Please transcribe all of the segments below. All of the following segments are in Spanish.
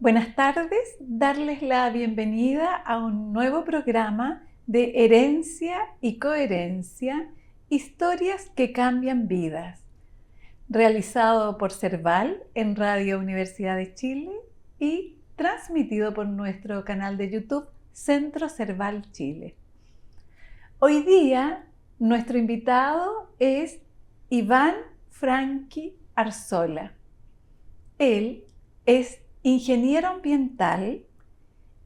Buenas tardes, darles la bienvenida a un nuevo programa de Herencia y Coherencia, historias que cambian vidas, realizado por Cerval en Radio Universidad de Chile y transmitido por nuestro canal de YouTube Centro Cerval Chile. Hoy día nuestro invitado es Iván Franqui Arzola. Él es ingeniero ambiental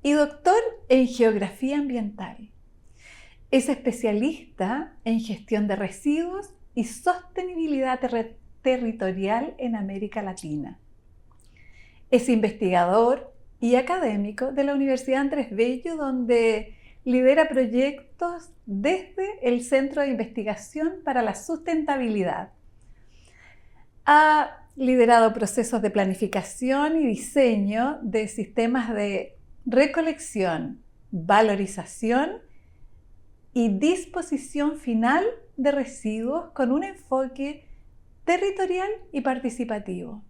y doctor en geografía ambiental. Es especialista en gestión de residuos y sostenibilidad territorial en América Latina. Es investigador y académico de la Universidad Andrés Bello, donde lidera proyectos desde el Centro de Investigación para la Sustentabilidad. Ha liderado procesos de planificación y diseño de sistemas de recolección, valorización y disposición final de residuos con un enfoque territorial y participativo.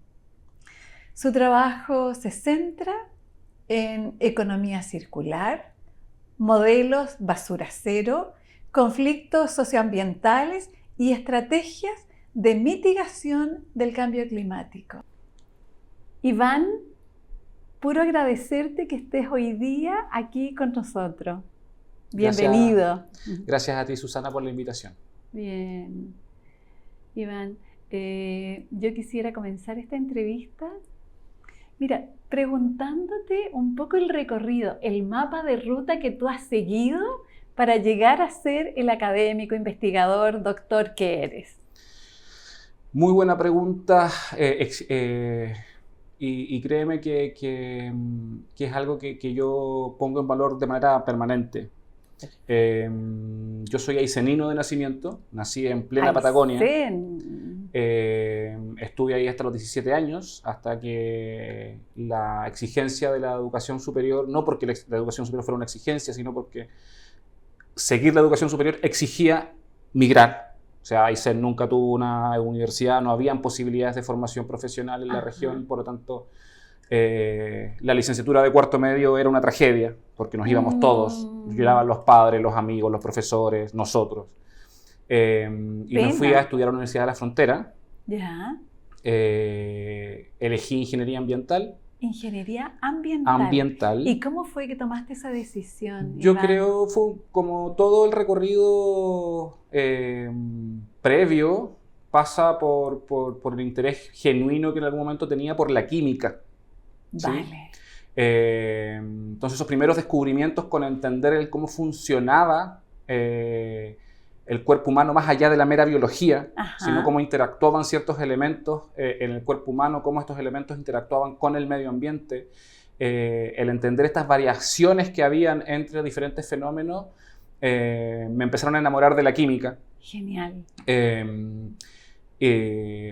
Su trabajo se centra en economía circular, modelos basura cero, conflictos socioambientales y estrategias de mitigación del cambio climático. Iván, puro agradecerte que estés hoy día aquí con nosotros. Bienvenido. Gracias a ti, Susana, por la invitación. Bien. Iván, yo quisiera comenzar esta entrevista, preguntándote un poco el recorrido, el mapa de ruta que tú has seguido para llegar a ser el académico, investigador, doctor que eres. Muy buena pregunta y créeme que es algo que yo pongo en valor de manera permanente. Yo soy aicenino de nacimiento, nací en plena Patagonia. Estuve ahí hasta los 17 años, hasta que la exigencia de la educación superior, no porque la educación superior fuera una exigencia, sino porque seguir la educación superior exigía migrar. O sea, Aysén nunca tuvo una universidad, no habían posibilidades de formación profesional en la región, por lo tanto, la licenciatura de cuarto medio era una tragedia, porque nos íbamos todos, llegaban los padres, los amigos, los profesores, nosotros. Y me fui a estudiar a la Universidad de la Frontera. Elegí ingeniería ambiental. Ingeniería ambiental. ¿Y cómo fue que tomaste esa decisión? Yo creo fue como todo el recorrido previo pasa por el interés genuino que en algún momento tenía por la química. Vale. ¿Sí? Entonces esos primeros descubrimientos con entender cómo funcionaba el cuerpo humano más allá de la mera biología, sino cómo interactuaban ciertos elementos en el cuerpo humano, cómo estos elementos interactuaban con el medio ambiente, el entender estas variaciones que habían entre diferentes fenómenos, me empezaron a enamorar de la química. Genial.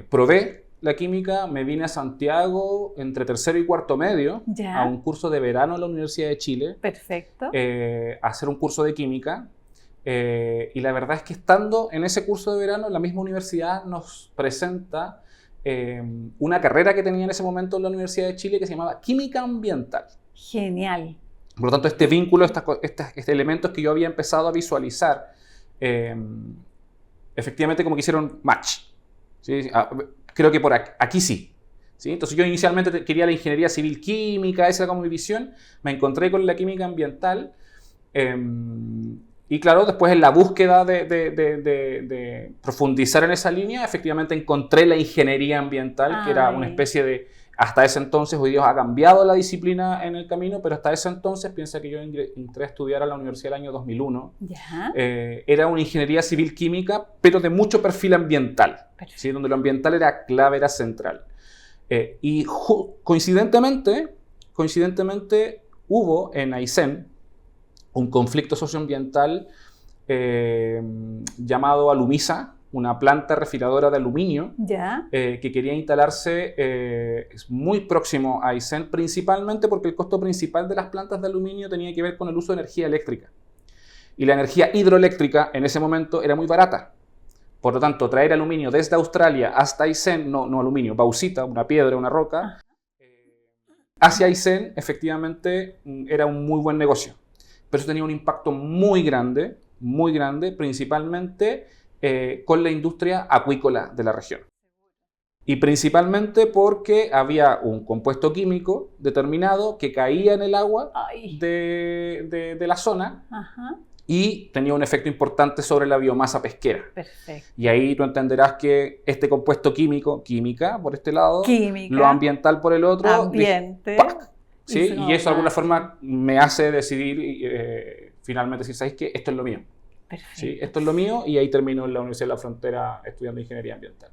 Probé la química, me vine a Santiago entre tercero y cuarto medio, a un curso de verano en la Universidad de Chile. Perfecto. A hacer un curso de química. Y la verdad es que estando en ese curso de verano, la misma universidad nos presenta una carrera que tenía en ese momento en la Universidad de Chile que se llamaba Química Ambiental. Genial. Por lo tanto, este vínculo, estos elementos que yo había empezado a visualizar, efectivamente como que hicieron match. ¿Sí? Creo que por aquí sí. ¿Sí? Entonces yo inicialmente quería la ingeniería civil química, esa era como mi visión. Me encontré con la química ambiental. Y claro, después en la búsqueda de profundizar en esa línea, efectivamente encontré la ingeniería ambiental, que era una especie de... Hasta ese entonces, hoy día ha cambiado la disciplina en el camino, pero hasta ese entonces, piensa que yo entré a estudiar a la universidad el año 2001. Era una ingeniería civil química, pero de mucho perfil ambiental, ¿sí? Donde lo ambiental era clave, era central. Y coincidentemente hubo en Aysén un conflicto socioambiental llamado Alumisa, una planta refinadora de aluminio que quería instalarse muy próximo a Aysén, principalmente porque el costo principal de las plantas de aluminio tenía que ver con el uso de energía eléctrica. Y la energía hidroeléctrica en ese momento era muy barata. Por lo tanto, traer aluminio desde Australia hasta Aysén, no aluminio, bauxita, una piedra, una roca, hacia Aysén, efectivamente, era un muy buen negocio. Pero eso tenía un impacto muy grande, principalmente con la industria acuícola de la región. Y principalmente porque había un compuesto químico determinado que caía en el agua de la zona. Ajá. Y tenía un efecto importante sobre la biomasa pesquera. Perfecto. Y ahí tú entenderás que este compuesto química por este lado, lo ambiental por el otro, ambiente, ¿sí? Y eso de alguna forma me hace decidir finalmente decir, ¿sabes qué? Esto es lo mío. Perfecto. ¿Sí? Esto es lo mío, y ahí termino en la Universidad de la Frontera estudiando Ingeniería Ambiental.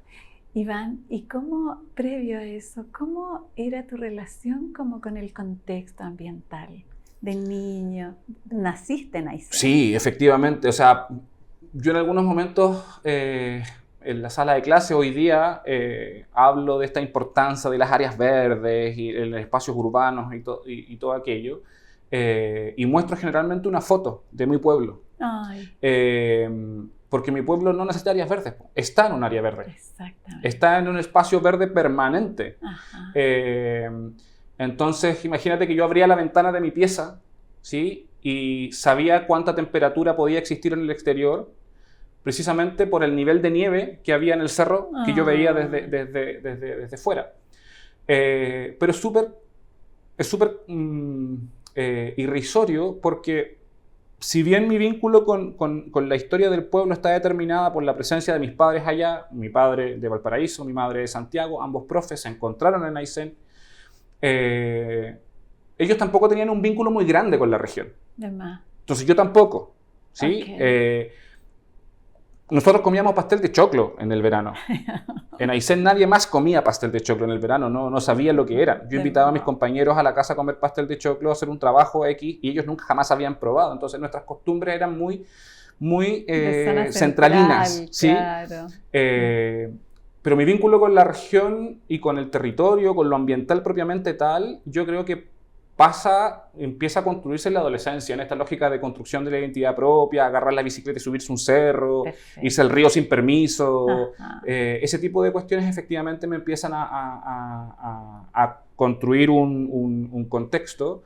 Iván, ¿y cómo, previo a eso, cómo era tu relación como con el contexto ambiental? De niño, ¿naciste en Aysén? Sí, efectivamente. O sea, yo en algunos momentos en la sala de clase hoy día hablo de esta importancia de las áreas verdes y los espacios urbanos y todo aquello. Y muestro generalmente una foto de mi pueblo. Porque mi pueblo no necesita áreas verdes, está en un área verde. Exactamente. Está en un espacio verde permanente. Ajá. Entonces, imagínate que yo abría la ventana de mi pieza, ¿sí? Y sabía cuánta temperatura podía existir en el exterior, precisamente por el nivel de nieve que había en el cerro que yo veía desde fuera. Pero es súper irrisorio, porque si bien mi vínculo con la historia del pueblo está determinada por la presencia de mis padres allá, mi padre de Valparaíso, mi madre de Santiago, ambos profes se encontraron en Aysén, ellos tampoco tenían un vínculo muy grande con la región. Entonces yo tampoco, ¿sí? Okay. Nosotros comíamos pastel de choclo en el verano. En Aysén nadie más comía pastel de choclo en el verano, no sabían lo que era. Yo invitaba a mis compañeros a la casa a comer pastel de choclo, a hacer un trabajo X, y ellos nunca jamás habían probado. Entonces nuestras costumbres eran muy centralinas. Claro. ¿Sí? Pero mi vínculo con la región y con el territorio, con lo ambiental propiamente tal, yo creo que empieza a construirse en la adolescencia, en esta lógica de construcción de la identidad propia, agarrar la bicicleta y subirse un cerro, irse al río sin permiso. Ese tipo de cuestiones efectivamente me empiezan a construir un contexto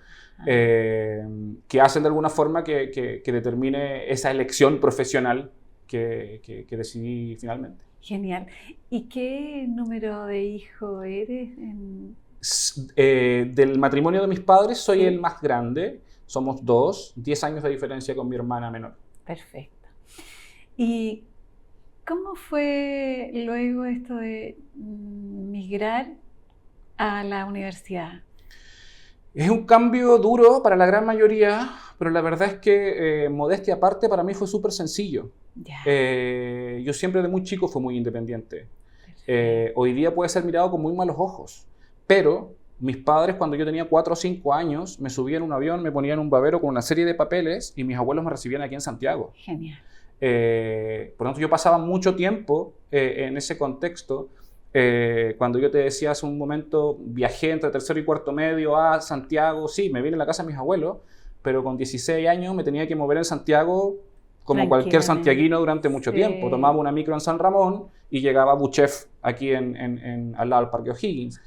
que hacen de alguna forma que determine esa elección profesional que decidí finalmente. Genial. ¿Y qué número de hijo eres? Del matrimonio de mis padres soy el más grande. Somos 10 años de diferencia con mi hermana menor. Perfecto. ¿Y cómo fue luego esto de migrar a la universidad? Es un cambio duro para la gran mayoría, pero la verdad es que, modestia aparte, para mí fue súper sencillo. Yo siempre de muy chico fui muy independiente. Hoy día puede ser mirado con muy malos ojos, pero mis padres, cuando yo tenía 4 o 5 años, me subían en un avión, me ponían un babero con una serie de papeles, y mis abuelos me recibían aquí en Santiago. Genial. Por lo tanto, yo pasaba mucho tiempo en ese contexto. Cuando yo te decía hace un momento, viajé entre tercero y cuarto medio a Santiago, sí, me vine a la casa de mis abuelos, pero con 16 años me tenía que mover en Santiago como cualquier santiaguino durante mucho tiempo. Tomaba una micro en San Ramón y llegaba a Buchef, aquí al lado del Parque O'Higgins.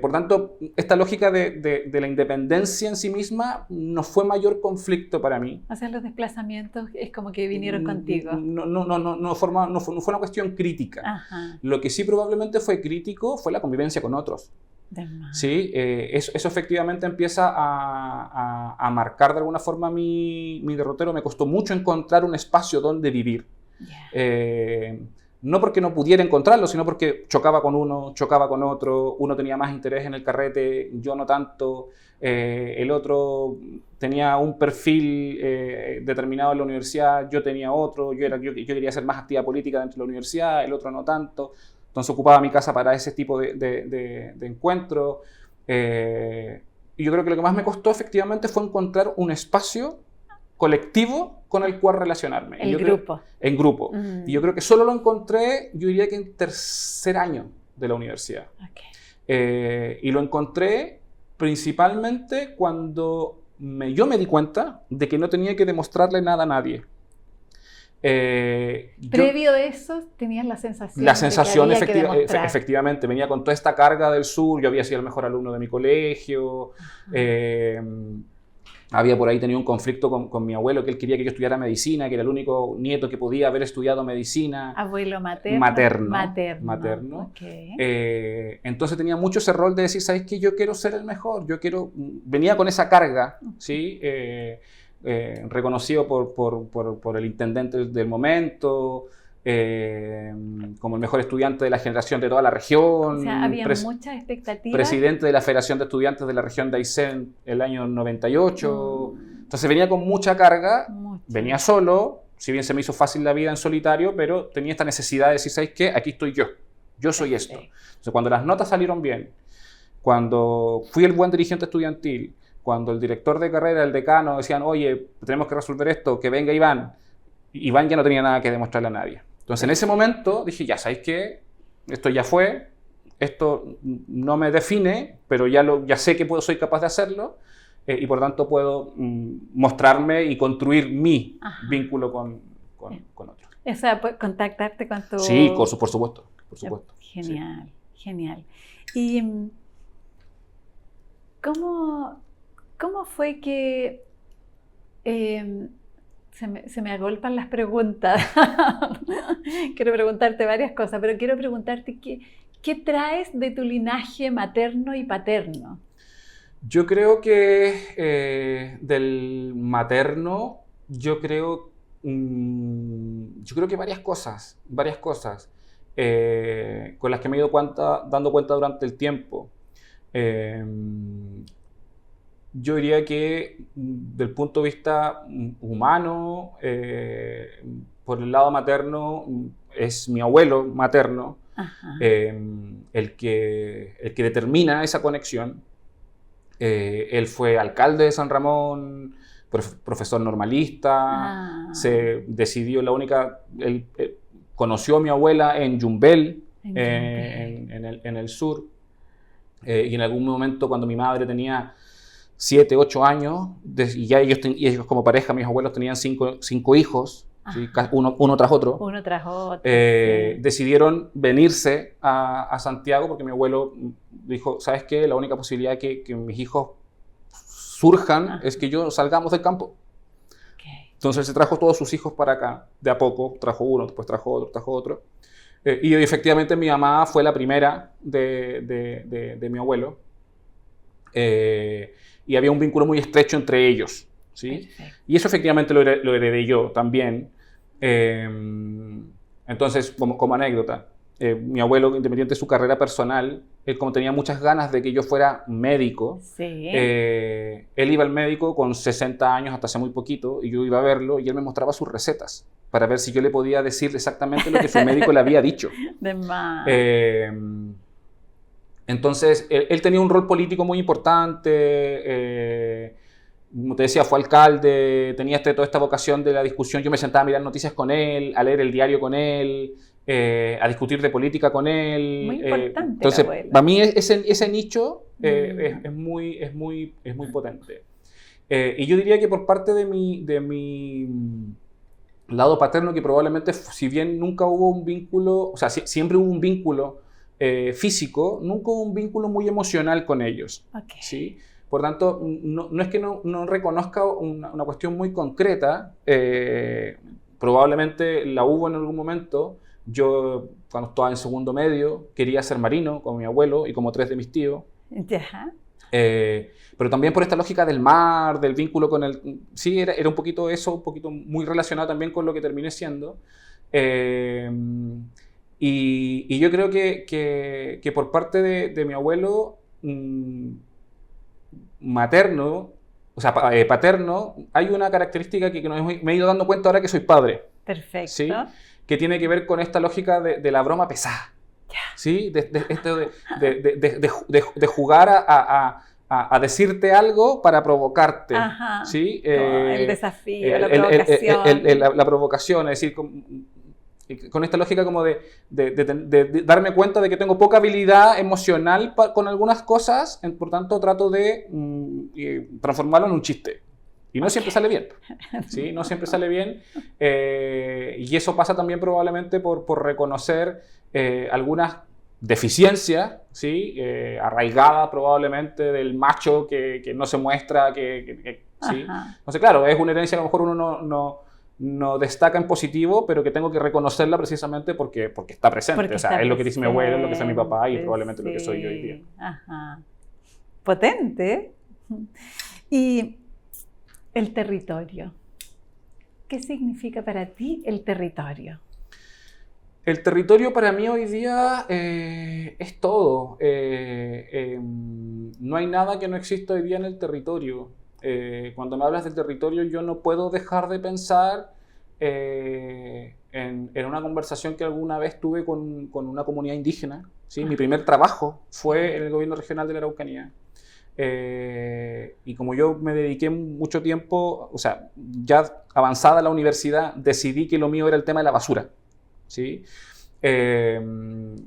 Por tanto, esta lógica de la independencia en sí misma no fue mayor conflicto para mí. O sea, los desplazamientos es como que vinieron contigo. No fue una cuestión crítica. Ajá. Lo que sí probablemente fue crítico fue la convivencia con otros. ¿Sí? Eso efectivamente empieza a marcar de alguna forma mi derrotero. Me costó mucho encontrar un espacio donde vivir. No porque no pudiera encontrarlo, sino porque chocaba con uno, chocaba con otro. Uno tenía más interés en el carrete, yo no tanto. El otro tenía un perfil determinado en la universidad, yo tenía otro. Yo quería hacer más actividad política dentro de la universidad, el otro no tanto. Entonces ocupaba mi casa para ese tipo de encuentros. Y yo creo que lo que más me costó efectivamente fue encontrar un espacio colectivo con el cual relacionarme. En grupo. En grupo. Y yo creo que solo lo encontré, yo diría que en tercer año de la universidad. Y lo encontré principalmente cuando yo me di cuenta de que no tenía que demostrarle nada a nadie. Previo a eso, tenías la sensación de que había que demostrar. efectivamente, venía con toda esta carga del sur, yo había sido el mejor alumno de mi colegio, había por ahí tenido un conflicto con mi abuelo, que él quería que yo estudiara medicina, que era el único nieto que podía haber estudiado medicina. Abuelo materno. Materno. Okay. Entonces tenía mucho ese rol de decir, ¿sabes qué? Yo quiero ser el mejor, venía con esa carga, ¿sí? Reconocido por el intendente del momento, como el mejor estudiante de la generación de toda la región. O sea, había muchas expectativas. Presidente de la Federación de Estudiantes de la región de Aysén el año 98. Entonces venía con mucha carga, venía solo, si bien se me hizo fácil la vida en solitario, pero tenía esta necesidad de decir, ¿sabes qué? Aquí estoy yo soy esto. Entonces cuando las notas salieron bien, cuando fui el buen dirigente estudiantil, cuando el director de carrera, el decano, decían, oye, tenemos que resolver esto, que venga Iván. Iván ya no tenía nada que demostrarle a nadie. Entonces, en ese momento dije, ya, ¿sabéis qué? Esto ya fue, esto no me define, pero ya sé que soy capaz de hacerlo y por tanto puedo mostrarme y construir mi vínculo con otros. O sea, contactarte con tu... Sí, por supuesto. Genial, sí. Genial. ¿Y cómo fue que... Se me agolpan las preguntas. Quiero preguntarte varias cosas, pero quiero preguntarte ¿qué traes de tu linaje materno y paterno? Yo creo que del materno, yo creo que varias cosas con las que me he ido dando cuenta durante el tiempo. Yo diría que del punto de vista humano, por el lado materno, es mi abuelo materno el que determina esa conexión. Él fue alcalde de San Ramón, profesor normalista, se decidió él conoció a mi abuela en Yumbel, en el sur, y en algún momento cuando mi madre tenía 7, 8 años, y ya ellos como pareja, mis abuelos tenían 5 hijos, ¿sí? uno tras otro. Sí. Decidieron venirse a Santiago porque mi abuelo dijo, ¿sabes qué? La única posibilidad que mis hijos surjan es que salgamos del campo. Okay. Entonces se trajo todos sus hijos para acá, de a poco, trajo uno, después trajo otro. Y efectivamente mi mamá fue la primera de mi abuelo. Y había un vínculo muy estrecho entre ellos, ¿sí? Y eso efectivamente lo heredé yo también. Entonces, como anécdota, mi abuelo, independiente de su carrera personal, él como tenía muchas ganas de que yo fuera médico, él iba al médico con 60 años hasta hace muy poquito, y yo iba a verlo y él me mostraba sus recetas para ver si yo le podía decir exactamente lo que su médico le había dicho. Entonces, él tenía un rol político muy importante, como te decía, fue alcalde, tenía toda esta vocación de la discusión. Yo me sentaba a mirar noticias con él, a leer el diario con él, a discutir de política con él. Muy importante. Entonces, para mí ese nicho es muy potente. Y yo diría que por parte de mi lado paterno, que probablemente, si bien nunca hubo un vínculo, o sea, siempre hubo un vínculo físico, nunca hubo un vínculo muy emocional con ellos. ¿Sí? Por tanto, no es que no reconozca una cuestión muy concreta, probablemente la hubo en algún momento. Yo, cuando estaba en segundo medio, quería ser marino, como mi abuelo y como 3 de mis tíos. Pero también por esta lógica del mar, del vínculo con el... Sí, era un poquito eso, un poquito muy relacionado también con lo que terminé siendo. Y yo creo que por parte de mi abuelo materno, o sea, paterno, hay una característica que me he ido dando cuenta ahora que soy padre. Perfecto. ¿Sí? Que tiene que ver con esta lógica de la broma pesada. ¿Sí? De jugar a decirte algo para provocarte. ¿Sí? El desafío, la provocación. La provocación, es decir, con esta lógica como de darme cuenta de que tengo poca habilidad emocional con algunas cosas, por tanto trato de transformarlo en un chiste. Y no siempre sale bien, ¿sí? No siempre sale bien. Y eso pasa también probablemente por reconocer algunas deficiencias, ¿sí? Arraigadas probablemente del macho que no se muestra, ¿sí? Entonces, claro, es una herencia que a lo mejor uno no destaca en positivo, pero que tengo que reconocerla precisamente porque está presente. Porque o sea, está es lo que dice mi abuelo, es lo que fue mi papá y presente, probablemente lo que soy yo hoy día. sí. Ajá. Potente. Y el territorio. ¿Qué significa para ti el territorio? El territorio para mí hoy día es todo. No hay nada que no exista hoy día en el territorio. Cuando me hablas del territorio, yo no puedo dejar de pensar en una conversación que alguna vez tuve con una comunidad indígena, ¿sí? Mi primer trabajo fue en el gobierno regional de la Araucanía. Y como yo me dediqué mucho tiempo, o sea, ya avanzada la universidad, decidí que lo mío era el tema de la basura, ¿sí? Y era un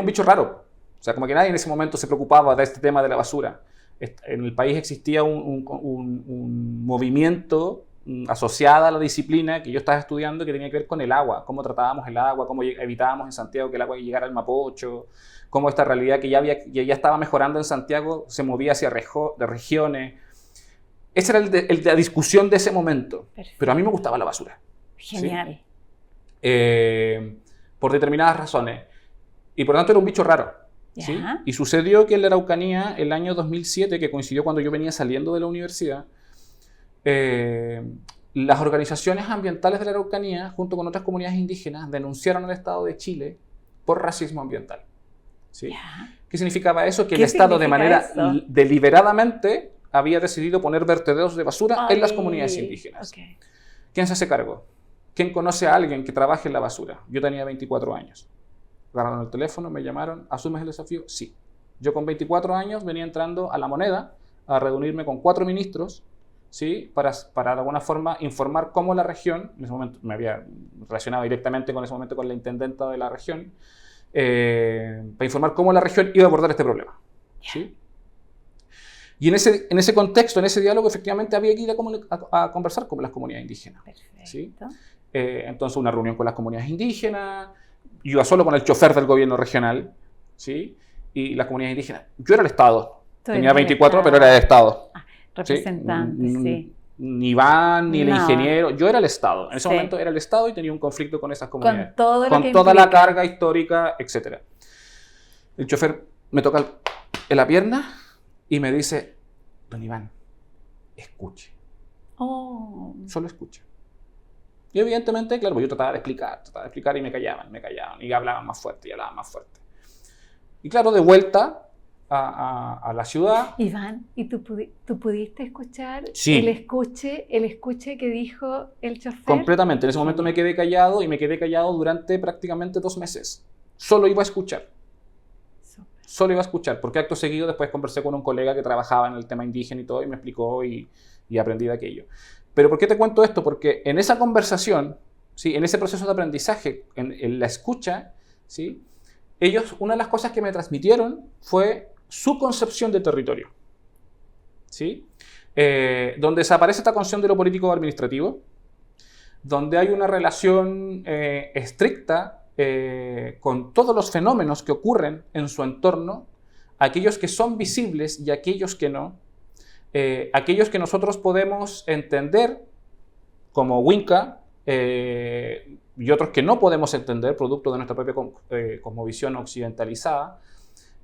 bicho raro, o sea, como que nadie en ese momento se preocupaba de este tema de la basura. En el país existía un movimiento asociado a la disciplina que yo estaba estudiando que tenía que ver con el agua, cómo tratábamos el agua, cómo evitábamos en Santiago que el agua llegara al Mapocho, cómo esta realidad que ya estaba mejorando en Santiago se movía hacia de regiones. Esa era la discusión de ese momento. Perfecto. Pero a mí me gustaba la basura. Genial. ¿Sí? Por determinadas razones. Y por lo tanto era un bicho raro. ¿Sí? Y sucedió que en la Araucanía, el año 2007, que coincidió cuando yo venía saliendo de la universidad, las organizaciones ambientales de la Araucanía, junto con otras comunidades indígenas, denunciaron al Estado de Chile por racismo ambiental. ¿Sí? ¿Qué significaba eso? Que el Estado de manera deliberadamente había decidido poner vertederos de basura en las comunidades indígenas. Okay. ¿Quién se hace cargo? ¿Quién conoce a alguien que trabaje en la basura? Yo tenía 24 años. Agarraron el teléfono, me llamaron, ¿asumes el desafío? Sí. Yo con 24 años venía entrando a La Moneda a reunirme con 4 ministros, ¿sí? para de alguna forma informar cómo la región, en ese momento me había relacionado directamente con ese momento con la intendenta de la región, para informar cómo la región iba a abordar este problema. ¿Sí? Y en ese contexto, en ese diálogo, efectivamente había que ir a conversar con las comunidades indígenas. ¿Sí? Entonces una reunión con las comunidades indígenas, yo iba solo con el chofer del gobierno regional, ¿sí? Y las comunidades indígenas. Yo era el Estado. Tenía 24, pero era el Estado. Representante, sí. Ni Iván, ni el ingeniero. Yo era el Estado. En ese momento era el Estado y tenía un conflicto con esas comunidades. Con toda la carga histórica, etc. El chofer me toca en la pierna y me dice, don Iván, escuche. Oh. Solo escuche. Y evidentemente, claro, yo trataba de explicar y me callaban, y hablaban más fuerte, Y claro, de vuelta a la ciudad. Iván, ¿y tú pudiste escuchar sí. el escuche que dijo el chofer? Completamente, en ese momento me quedé callado y me quedé callado durante prácticamente 2 meses. Solo iba a escuchar. Solo iba a escuchar, porque acto seguido después conversé con un colega que trabajaba en el tema indígena y todo, y me explicó y aprendí de aquello. Pero ¿por qué te cuento esto? Porque en esa conversación, ¿sí? En ese proceso de aprendizaje, en la escucha, ¿sí? Ellos, una de las cosas que me transmitieron fue su concepción de territorio, ¿sí? Donde desaparece esta concepción de lo político administrativo, donde hay una relación estricta con todos los fenómenos que ocurren en su entorno, aquellos que son visibles y aquellos que no, aquellos que nosotros podemos entender como Winca y otros que no podemos entender producto de nuestra propia cosmovisión occidentalizada,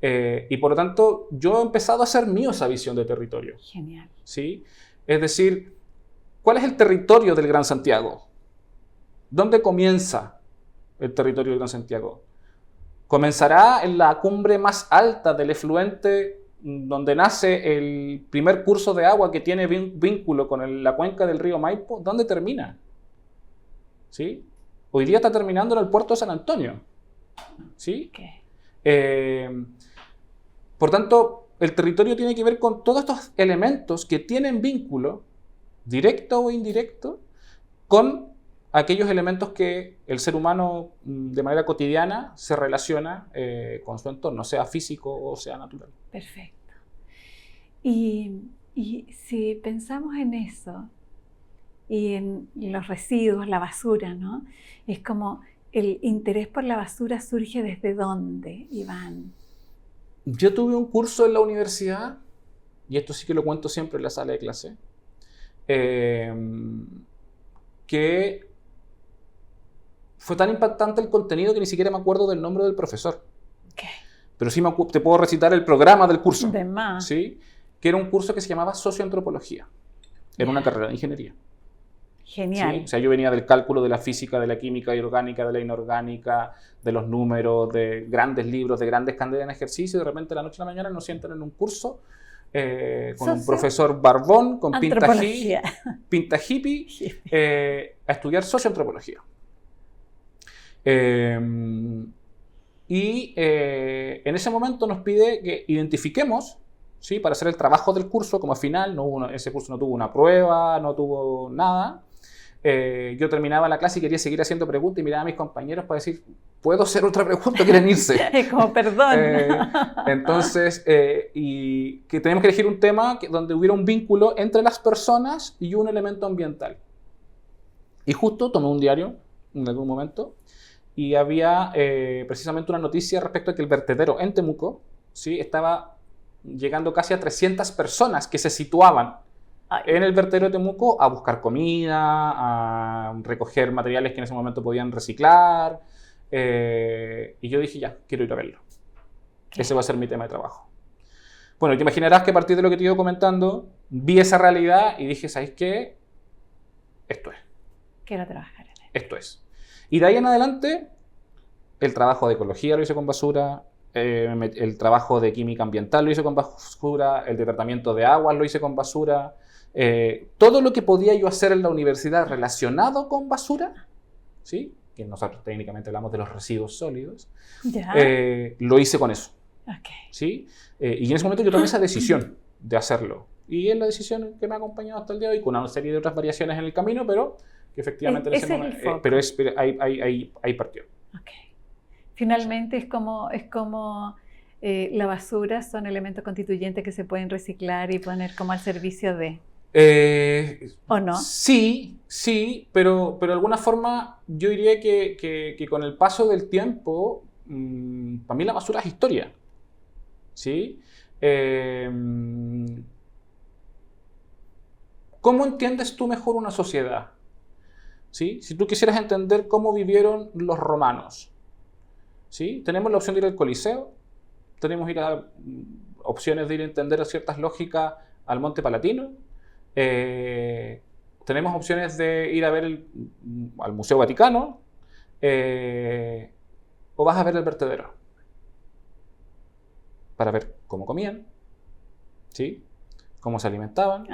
y por lo tanto yo he empezado a hacer mío esa visión de territorio. Genial. ¿Sí? Es decir, ¿cuál es el territorio del Gran Santiago? ¿Dónde comienza el territorio del Gran Santiago? ¿Comenzará en la cumbre más alta del efluente donde nace el primer curso de agua que tiene vínculo con la cuenca del río Maipo? ¿Dónde termina? ¿Sí? Hoy día está terminando en el puerto de San Antonio. ¿Sí? Okay. Por tanto, el territorio tiene que ver con todos estos elementos que tienen vínculo, directo o indirecto, con aquellos elementos que el ser humano de manera cotidiana se relaciona con su entorno, sea físico o sea natural. Perfecto. Y Y si pensamos en eso y en los residuos, la basura, ¿no? Es como el interés por la basura surge ¿desde dónde, Iván? Yo tuve un curso en la universidad, y esto sí que lo cuento siempre en la sala de clase, que fue tan impactante el contenido que ni siquiera me acuerdo del nombre del profesor. ¿Qué? Pero sí te puedo recitar el programa del curso. De más. ¿Sí? Que era un curso que se llamaba Socioantropología. Era una carrera de ingeniería. Genial. ¿Sí? O sea, yo venía del cálculo, de la física, de la química orgánica, de la inorgánica, de los números, de grandes libros, de grandes cantidades en ejercicio, y de repente de la noche a la mañana nos sientan en un curso con un profesor barbón, con pinta hippie, a estudiar socioantropología. Y en ese momento nos pide que identifiquemos, ¿sí? Para hacer el trabajo del curso, como al final ese curso no tuvo una prueba, no tuvo nada. Yo terminaba la clase y quería seguir haciendo preguntas y miraba a mis compañeros para decir, ¿puedo hacer otra pregunta? ¿Quieren irse? Como perdón. Entonces, y que tenemos que elegir un tema donde hubiera un vínculo entre las personas y un elemento ambiental. Y justo tomé un diario en algún momento y había precisamente una noticia respecto a que el vertedero en Temuco, ¿sí? Estaba llegando casi a 300 personas que se situaban en el vertedero de Temuco a buscar comida, a recoger materiales que en ese momento podían reciclar. Y yo dije, ya, quiero ir a verlo. Ese va a ser mi tema de trabajo. Bueno, te imaginarás que a partir de lo que te he ido comentando, vi esa realidad y dije, ¿sabes qué? Esto es. Quiero trabajar en él. Esto es. Y de ahí en adelante, el trabajo de ecología lo hice con basura, el trabajo de química ambiental lo hice con basura, el de tratamiento de aguas lo hice con basura. Todo lo que podía yo hacer en la universidad relacionado con basura, ¿sí? Que nosotros técnicamente hablamos de los residuos sólidos, lo hice con eso. Okay. ¿Sí? Y en ese momento yo tomé esa decisión de hacerlo. Y es la decisión que me ha acompañado hasta el día de hoy, con una serie de otras variaciones en el camino, pero que efectivamente en ese momento, pero ahí partió. Okay. Finalmente es como la basura son elementos constituyentes que se pueden reciclar y poner como al servicio de... ¿O no? Sí, pero de alguna forma yo diría que con el paso del tiempo, para mí la basura es historia. ¿Sí? ¿Cómo entiendes tú mejor una sociedad? ¿Sí? Si tú quisieras entender cómo vivieron los romanos, ¿sí? Tenemos la opción de ir al Coliseo, tenemos opciones de ir a entender ciertas lógicas al Monte Palatino, tenemos opciones de ir a ver al Museo Vaticano, o vas a ver el vertedero para ver cómo comían, ¿sí? Cómo se alimentaban,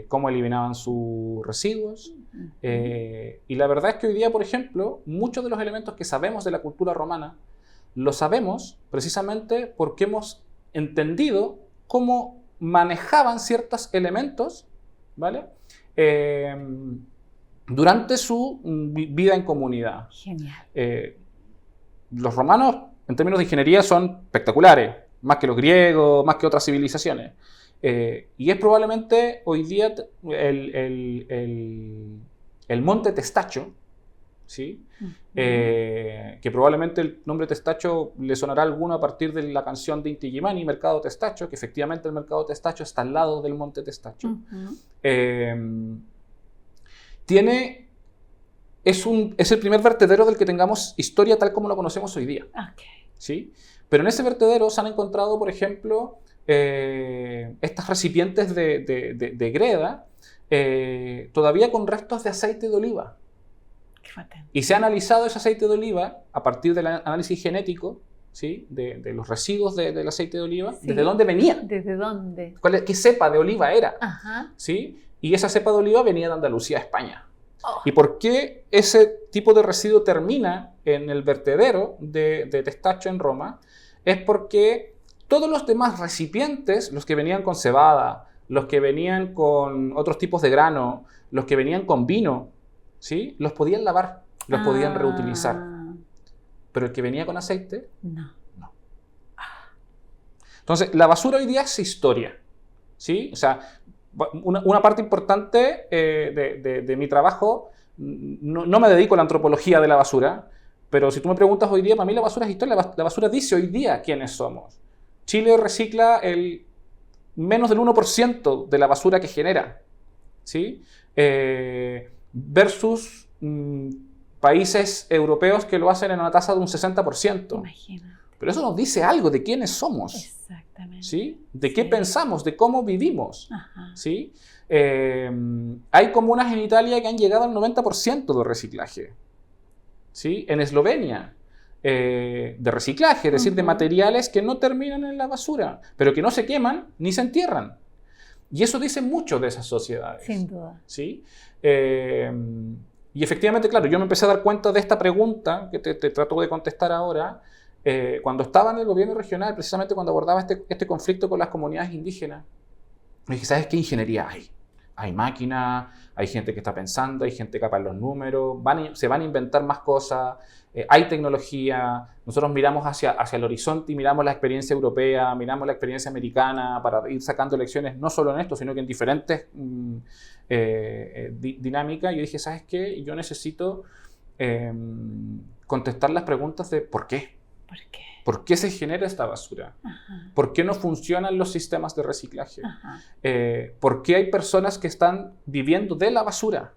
cómo eliminaban sus residuos. Y la verdad es que hoy día, por ejemplo, muchos de los elementos que sabemos de la cultura romana lo sabemos precisamente porque hemos entendido cómo manejaban ciertos elementos, ¿vale? Durante su vida en comunidad. Genial. Los romanos, en términos de ingeniería, son espectaculares, más que los griegos, más que otras civilizaciones. Y es probablemente hoy día el monte Testacho, ¿sí? Que probablemente el nombre Testacho le sonará a alguno a partir de la canción de Inti Illimani, Mercado Testacho, que efectivamente el Mercado Testacho está al lado del monte Testacho. Es el primer vertedero del que tengamos historia tal como lo conocemos hoy día. ¿Sí? Pero en ese vertedero se han encontrado, por ejemplo, estas recipientes de greda todavía con restos de aceite de oliva. Y se ha analizado ese aceite de oliva a partir del análisis genético, ¿sí? de los residuos del aceite de oliva, sí. ¿Desde dónde venía? ¿Desde dónde? ¿Qué cepa de oliva era? ¿Sí? Y esa cepa de oliva venía de Andalucía, España. ¿Y por qué ese tipo de residuo termina en el vertedero de Testacho en Roma? Es porque todos los demás recipientes, los que venían con cebada, los que venían con otros tipos de grano, los que venían con vino, ¿sí? Los podían lavar, los podían reutilizar. Pero el que venía con aceite, no. Entonces, la basura hoy día es historia. ¿sí? O sea, una parte importante de mi trabajo, no me dedico a la antropología de la basura, pero si tú me preguntas hoy día, para mí la basura es historia, la basura dice hoy día quiénes somos. Chile recicla menos del 1% de la basura que genera, ¿sí? Versus países europeos que lo hacen en una tasa de un 60%. Imagínate. Pero eso nos dice algo de quiénes somos. Exactamente. ¿Sí? De qué pensamos, de cómo vivimos. Ajá. ¿Sí? Hay comunas en Italia que han llegado al 90% de reciclaje. ¿Sí? En Eslovenia, de reciclaje, es decir, de materiales que no terminan en la basura, pero que no se queman ni se entierran. Y eso dice mucho de esas sociedades. Sin duda. ¿Sí? Y efectivamente, claro, yo me empecé a dar cuenta de esta pregunta que te trato de contestar ahora, cuando estaba en el gobierno regional, precisamente cuando abordaba este conflicto con las comunidades indígenas. Me dije, ¿sabes qué ingeniería hay? Hay máquinas, hay gente que está pensando, hay gente capaz en los números, se van a inventar más cosas, hay tecnología. Nosotros miramos hacia el horizonte y miramos la experiencia europea, miramos la experiencia americana para ir sacando lecciones no solo en esto, sino que en diferentes dinámicas. Yo dije, ¿sabes qué? Yo necesito contestar las preguntas de ¿por qué? ¿Por qué? ¿Por qué se genera esta basura? Ajá. ¿Por qué no funcionan los sistemas de reciclaje? Ajá. ¿Por qué hay personas que están viviendo de la basura?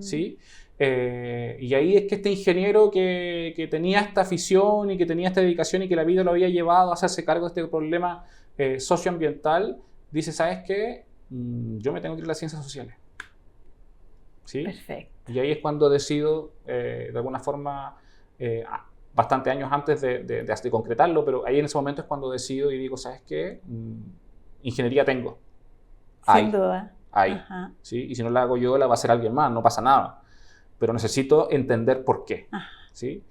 ¿Sí? Y ahí es que este ingeniero que tenía esta afición y que tenía esta dedicación y que la vida lo había llevado a hacerse cargo de este problema socioambiental, dice, ¿sabes qué? Yo me tengo que ir a las ciencias sociales. ¿Sí? Perfecto. Y ahí es cuando decido, de alguna forma, bastante años antes de concretarlo, pero ahí en ese momento es cuando decido y digo, ¿sabes qué? Ingeniería tengo. Sin duda. Hay. ¿Sí? Y si no la hago yo, la va a hacer alguien más, no pasa nada. Pero necesito entender por qué. ¿Sí?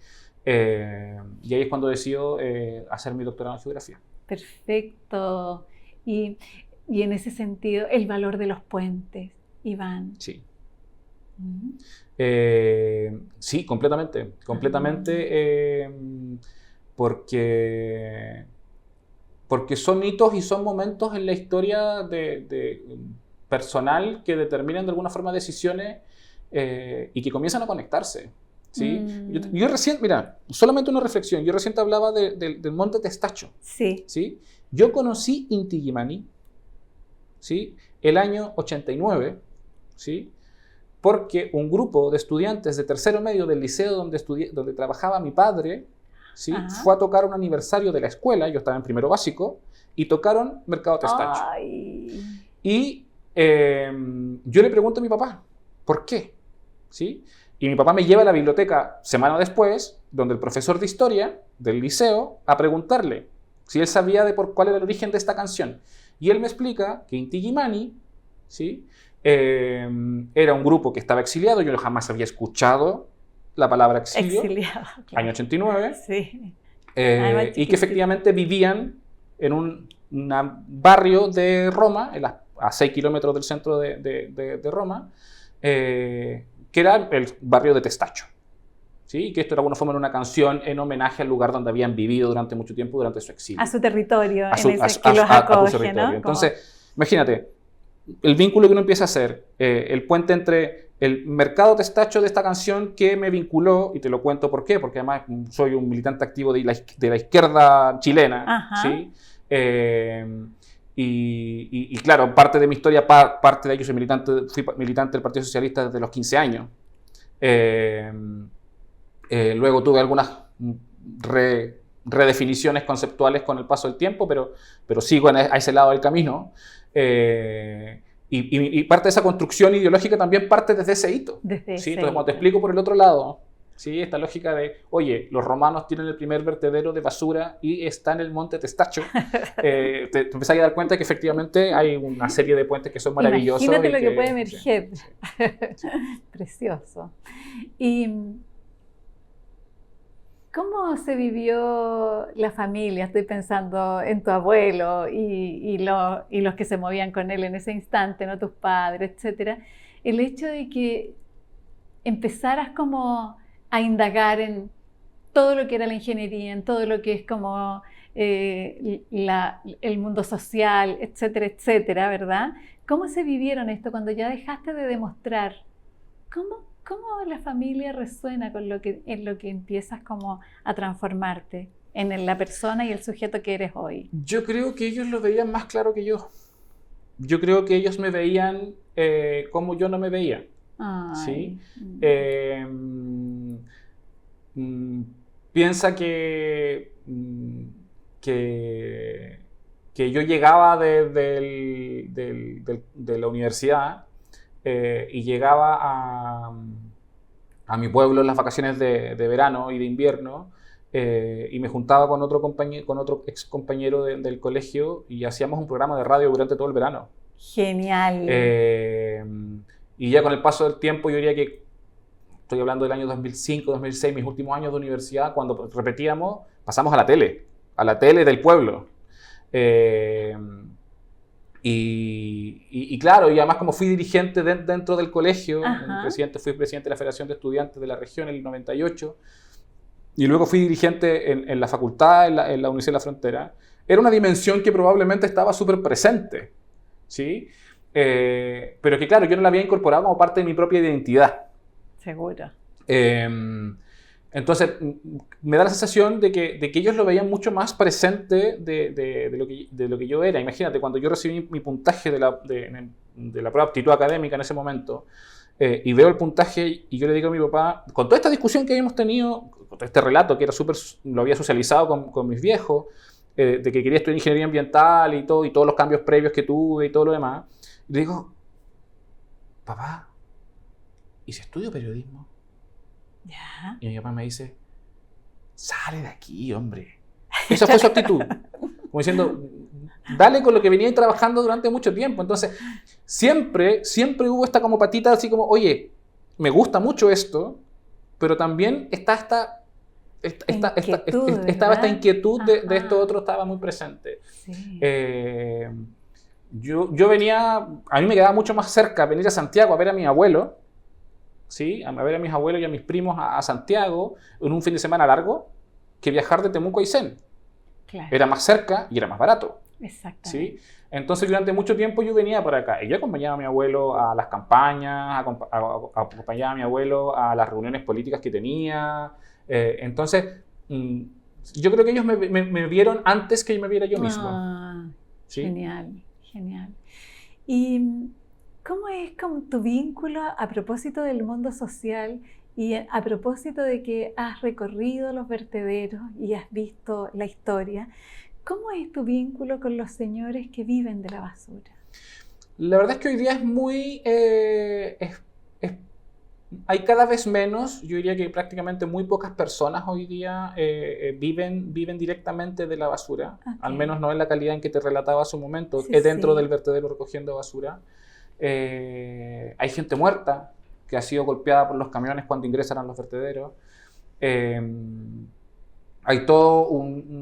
Y ahí es cuando decido hacer mi doctorado en geografía. Perfecto. Y en ese sentido, el valor de los puentes, Iván. Sí. Sí, completamente. Porque son hitos y son momentos en la historia personal que determinan de alguna forma decisiones y que comienzan a conectarse. ¿Sí? Yo recién, mira, solamente una reflexión. Yo recién te hablaba del monte Testacho. Sí. ¿Sí? Yo conocí Inti Illimani, ¿sí? El año 89, ¿sí? Porque un grupo de estudiantes de tercero medio del liceo donde trabajaba mi padre, ¿sí? Fue a tocar un aniversario de la escuela, yo estaba en primero básico, y tocaron Mercado Testacho. Ay. Y yo le pregunto a mi papá, ¿por qué? ¿Sí? Y mi papá me lleva a la biblioteca semana después, donde el profesor de historia del liceo, a preguntarle si él sabía cuál era el origen de esta canción. Y él me explica que Inti Illimani, ¿sí? Era un grupo que estaba exiliado, yo jamás había escuchado la palabra exilio. Exiliado, claro. Año 89. Sí. Y que efectivamente vivían en un barrio de Roma, a 6 kilómetros del centro de Roma, que era el barrio de Testacho. ¿Sí? Y que esto de alguna forma era una canción en homenaje al lugar donde habían vivido durante mucho tiempo, durante su exilio. A su territorio, a su territorio. ¿no? Entonces, imagínate, el vínculo que uno empieza a hacer, el puente entre el mercado Testacho de esta canción que me vinculó, y te lo cuento por qué, porque además soy un militante activo de la izquierda chilena, ¿sí? Y claro, parte de mi historia, parte de ello, fui militante del Partido Socialista desde los 15 años. Luego tuve algunas redefiniciones conceptuales con el paso del tiempo, pero sigo a ese lado del camino. Y parte de esa construcción ideológica también parte desde ese hito. ¿Sí? Entonces, cuando te explico por el otro lado, ¿sí? Esta lógica de, oye, los romanos tienen el primer vertedero de basura y está en el monte Testacho, te empezás a dar cuenta que efectivamente hay una serie de puentes que son maravillosos. Imagínate lo que puede emerger. Sí. Precioso. Y ¿cómo se vivió la familia? Estoy pensando en tu abuelo y los que se movían con él en ese instante, ¿no? Tus padres, etcétera. El hecho de que empezaras como a indagar en todo lo que era la ingeniería, en todo lo que es como el mundo social, etcétera, etcétera, ¿verdad? ¿Cómo se vivieron esto cuando ya dejaste de demostrar? ¿Cómo la familia resuena con en lo que empiezas como a transformarte en la persona y el sujeto que eres hoy? Yo creo que ellos lo veían más claro que yo. Yo creo que ellos me veían como yo no me veía. ¿Sí? Piensa que yo llegaba de la universidad y llegaba a mi pueblo en las vacaciones de verano y de invierno y me juntaba con otro ex compañero del colegio y hacíamos un programa de radio durante todo el verano. Genial. Y ya con el paso del tiempo, yo diría que estoy hablando del año 2005, 2006, mis últimos años de universidad, cuando repetíamos, pasamos a la tele del pueblo. Y claro, y además como fui dirigente dentro del colegio, fui presidente de la Federación de Estudiantes de la región en el 98, y luego fui dirigente en la facultad, en la Universidad de la Frontera, era una dimensión que probablemente estaba súper presente, ¿sí? Pero que claro, yo no la había incorporado como parte de mi propia identidad. Seguro. Entonces, me da la sensación de que ellos lo veían mucho más presente de lo que yo era. Imagínate, cuando yo recibí mi puntaje de la prueba de aptitud académica en ese momento, y veo el puntaje y yo le digo a mi papá, con toda esta discusión que habíamos tenido, con todo este relato que era lo había socializado con mis viejos, de que quería estudiar ingeniería ambiental y todos los cambios previos que tuve y todo lo demás, le digo, papá, ¿y si estudio periodismo? Ya. Y mi papá me dice, sale de aquí, hombre. Esa fue su actitud. Como diciendo, dale con lo que venía trabajando durante mucho tiempo. Entonces, siempre hubo esta como patita así como, oye, me gusta mucho esto, pero también estaba esta inquietud de esto otro, estaba muy presente. Sí. Yo venía, a mí me quedaba mucho más cerca venir a Santiago a ver a mi abuelo, ¿sí? A ver a mis abuelos y a mis primos a Santiago en un fin de semana largo, que viajar de Temuco a Aysén. Claro. Era más cerca y era más barato. Exactamente. ¿Sí? Entonces durante mucho tiempo yo venía para acá y yo acompañaba a mi abuelo a las campañas, acompañaba a mi abuelo a las reuniones políticas que tenía. Entonces yo creo que ellos me vieron antes que yo me viera yo mismo. ¿Sí? Genial, genial. ¿Y cómo es tu vínculo a propósito del mundo social y a propósito de que has recorrido los vertederos y has visto la historia? ¿Cómo es tu vínculo con los señores que viven de la basura? La verdad es que hoy día es muy... hay cada vez menos, yo diría que prácticamente muy pocas personas hoy día viven directamente de la basura, al menos no en la calidad en que te relataba hace un momento, dentro del vertedero recogiendo basura. Hay gente muerta que ha sido golpeada por los camiones cuando ingresan a los vertederos. Hay todo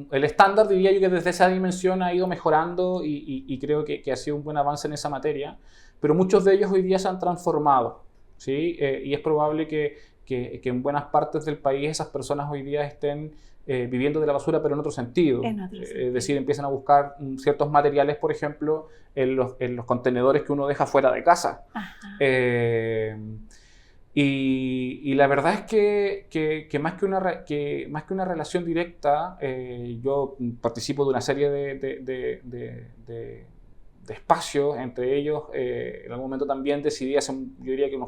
el estándar, diría yo, que desde esa dimensión ha ido mejorando y creo que ha sido un buen avance en esa materia, pero muchos de ellos hoy día se han transformado, ¿sí? Y es probable que en buenas partes del país esas personas hoy día estén viviendo de la basura, pero en otro sentido. Es decir, empiezan a buscar ciertos materiales, por ejemplo, en los contenedores que uno deja fuera de casa. Y la verdad es que más que una relación directa, yo participo de una serie de espacios, entre ellos, en algún momento también decidí, yo diría que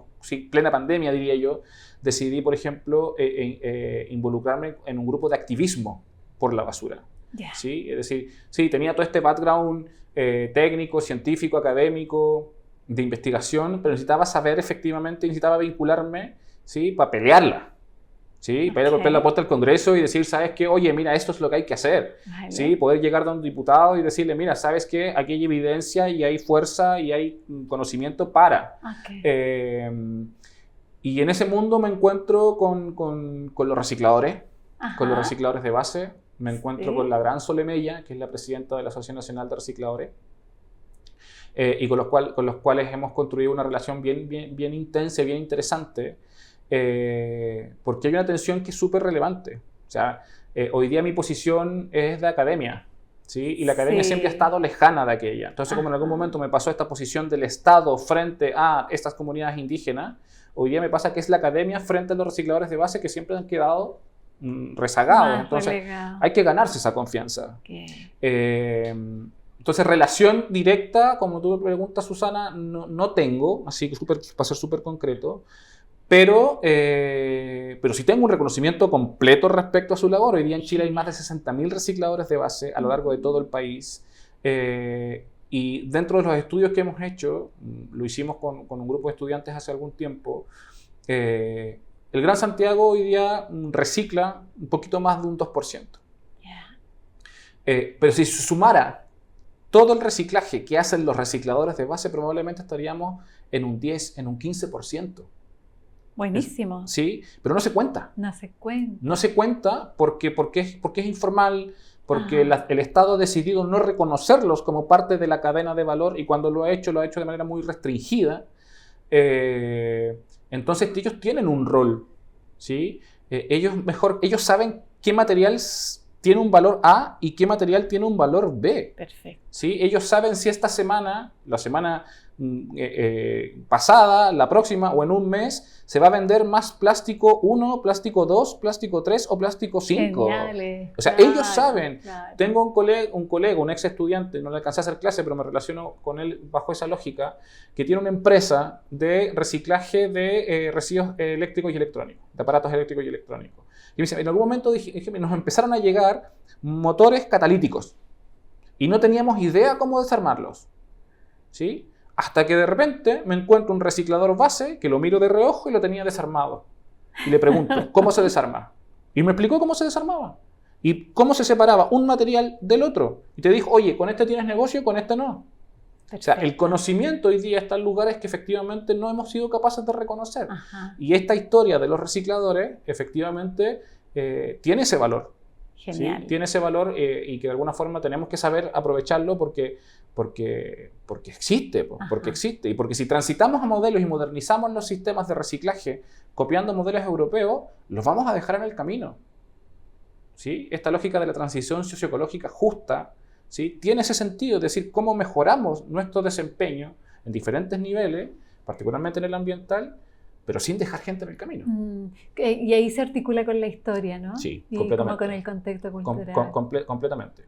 plena pandemia, diría yo, decidí, por ejemplo, involucrarme en un grupo de activismo por la basura. Yeah. ¿Sí? Es decir, sí, tenía todo este background técnico, científico, académico, de investigación, pero necesitaba vincularme, ¿sí? Para pelearla, ¿sí? Para ir a golpear la puerta al Congreso y decir, ¿sabes qué? Oye, mira, esto es lo que hay que hacer, vale. ¿Sí? Poder llegar a un diputado y decirle, mira, ¿sabes qué? Aquí hay evidencia y hay fuerza y hay conocimiento para. Y en ese mundo me encuentro con los recicladores, con los recicladores de base, me encuentro con la gran Sole Mella, que es la presidenta de la Asociación Nacional de Recicladores, y con los cuales hemos construido una relación bien intensa y bien interesante, porque hay una tensión que es súper relevante. O sea, hoy día mi posición es de academia, ¿sí? Y la academia siempre ha estado lejana de aquella. Entonces, como en algún momento me pasó esta posición del Estado frente a estas comunidades indígenas, hoy día me pasa que es la academia frente a los recicladores de base que siempre han quedado rezagados. Entonces, hay que ganarse esa confianza. Entonces, relación directa, como tú me preguntas, Susana, no tengo, así que para ser súper concreto, pero sí tengo un reconocimiento completo respecto a su labor. Hoy día en Chile hay más de 60.000 recicladores de base a lo largo de todo el país. Y dentro de los estudios que hemos hecho, lo hicimos con un grupo de estudiantes hace algún tiempo, el Gran Santiago hoy día recicla un poquito más de un 2%. Pero si se sumara todo el reciclaje que hacen los recicladores de base, probablemente estaríamos en un 10, en un 15%. Buenísimo. Sí, pero no se cuenta. No se cuenta. No se cuenta porque es informal, porque el Estado ha decidido no reconocerlos como parte de la cadena de valor y cuando lo ha hecho de manera muy restringida. Entonces ellos tienen un rol, ¿sí? Ellos saben qué material tiene un valor A y qué material tiene un valor B. Perfecto. ¿Sí? Ellos saben si esta semana, la semana pasada, la próxima o en un mes, se va a vender más plástico 1, plástico 2, plástico 3 o plástico 5. Geniales. O sea, claro, ellos saben. Claro. Tengo un colega, un ex estudiante, no le alcancé a hacer clase, pero me relaciono con él bajo esa lógica, que tiene una empresa de reciclaje de residuos eléctricos y electrónicos, de aparatos eléctricos y electrónicos. Y me dice, en algún momento nos empezaron a llegar motores catalíticos y no teníamos idea cómo desarmarlos, ¿sí? Hasta que de repente me encuentro un reciclador base que lo miro de reojo y lo tenía desarmado. Y le pregunto, ¿cómo se desarma? Y me explicó cómo se desarmaba y cómo se separaba un material del otro. Y te dijo, oye, con este tienes negocio, con este no. Perfecto. O sea, el conocimiento hoy día está en lugares que efectivamente no hemos sido capaces de reconocer. Y esta historia de los recicladores efectivamente tiene ese valor. Genial. ¿Sí? Tiene ese valor y que de alguna forma tenemos que saber aprovecharlo porque existe, porque existe. Y porque si transitamos a modelos y modernizamos los sistemas de reciclaje copiando modelos europeos, los vamos a dejar en el camino. ¿Sí? Esta lógica de la transición socioecológica justa, ¿sí? Tiene ese sentido, es decir, cómo mejoramos nuestro desempeño en diferentes niveles, particularmente en el ambiental, pero sin dejar gente en el camino. Y ahí se articula con la historia, ¿no? Sí, y completamente. Como con el contexto cultural. Completamente.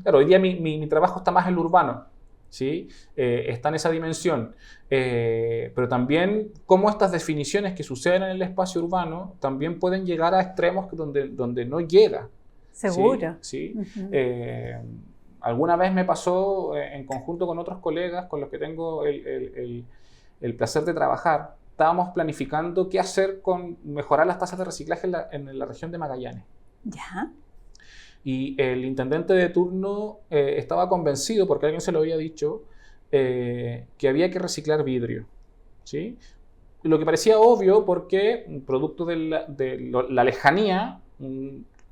Claro, hoy día mi trabajo está más en lo urbano, ¿sí? Está en esa dimensión. Pero también cómo estas definiciones que suceden en el espacio urbano también pueden llegar a extremos donde no llega. Seguro. ¿Sí? Alguna vez me pasó en conjunto con otros colegas con los que tengo el placer de trabajar. Estábamos planificando qué hacer con mejorar las tasas de reciclaje en la región de Magallanes. Ya. Y el intendente de turno estaba convencido, porque alguien se lo había dicho, que había que reciclar vidrio, ¿sí? Lo que parecía obvio porque, producto de la lejanía,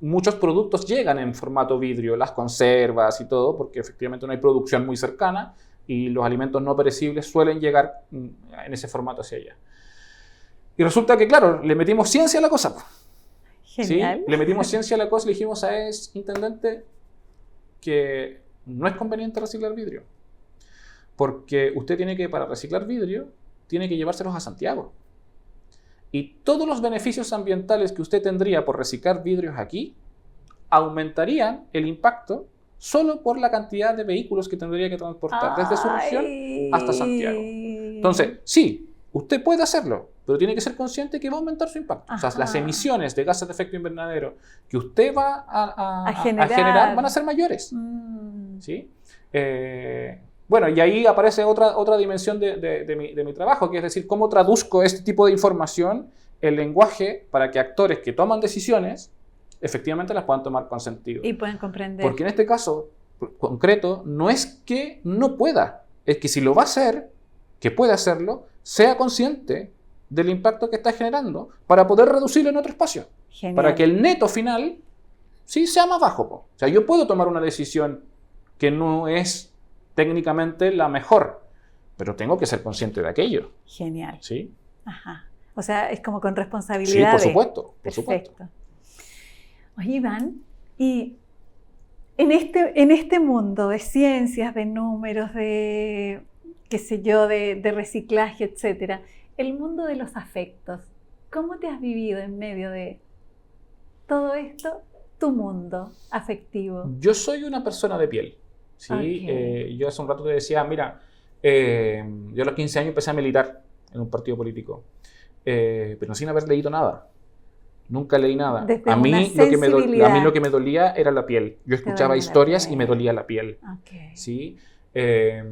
muchos productos llegan en formato vidrio, las conservas y todo, porque efectivamente no hay producción muy cercana y los alimentos no perecibles suelen llegar en ese formato hacia allá. Y resulta que, claro, le metimos ciencia a la cosa. Genial. ¿Sí? Le metimos ciencia a la cosa y le dijimos a ese intendente que no es conveniente reciclar vidrio. Porque usted tiene que, para reciclar vidrio, tiene que llevárselos a Santiago. Y todos los beneficios ambientales que usted tendría por reciclar vidrios aquí, aumentarían el impacto solo por la cantidad de vehículos que tendría que transportar desde su región hasta Santiago. Entonces, sí, usted puede hacerlo, pero tiene que ser consciente que va a aumentar su impacto. O sea, las emisiones de gases de efecto invernadero que usted va a generar van a ser mayores. ¿Sí? Bueno, y ahí aparece otra dimensión de mi trabajo, que es decir, cómo traduzco este tipo de información en lenguaje para que actores que toman decisiones efectivamente las puedan tomar con sentido. Y puedan comprender. Porque en este caso concreto no es que no pueda, es que si lo va a hacer, que puede hacerlo, sea consciente del impacto que está generando para poder reducirlo en otro espacio. Genial. Para que el neto final sí sea más bajo. O sea, yo puedo tomar una decisión que no es técnicamente la mejor, pero tengo que ser consciente de aquello. Genial. ¿Sí? Ajá. O sea, es como con responsabilidad. Sí, por supuesto. Perfecto. Oye, Iván, y en este mundo de ciencias, de números, de, qué sé yo, de reciclaje, etcétera, el mundo de los afectos, ¿cómo te has vivido en medio de todo esto, tu mundo afectivo? Yo soy una persona de piel, ¿sí? Ok. Yo hace un rato te decía, mira, yo a los 15 años empecé a militar en un partido político, pero sin haber leído nada. Nunca leí nada. Desde una A mí lo sensibilidad que me dolía era la piel. Yo te escuchaba dolía la historias y me piel. dolía la piel, Ok. ¿sí? Eh,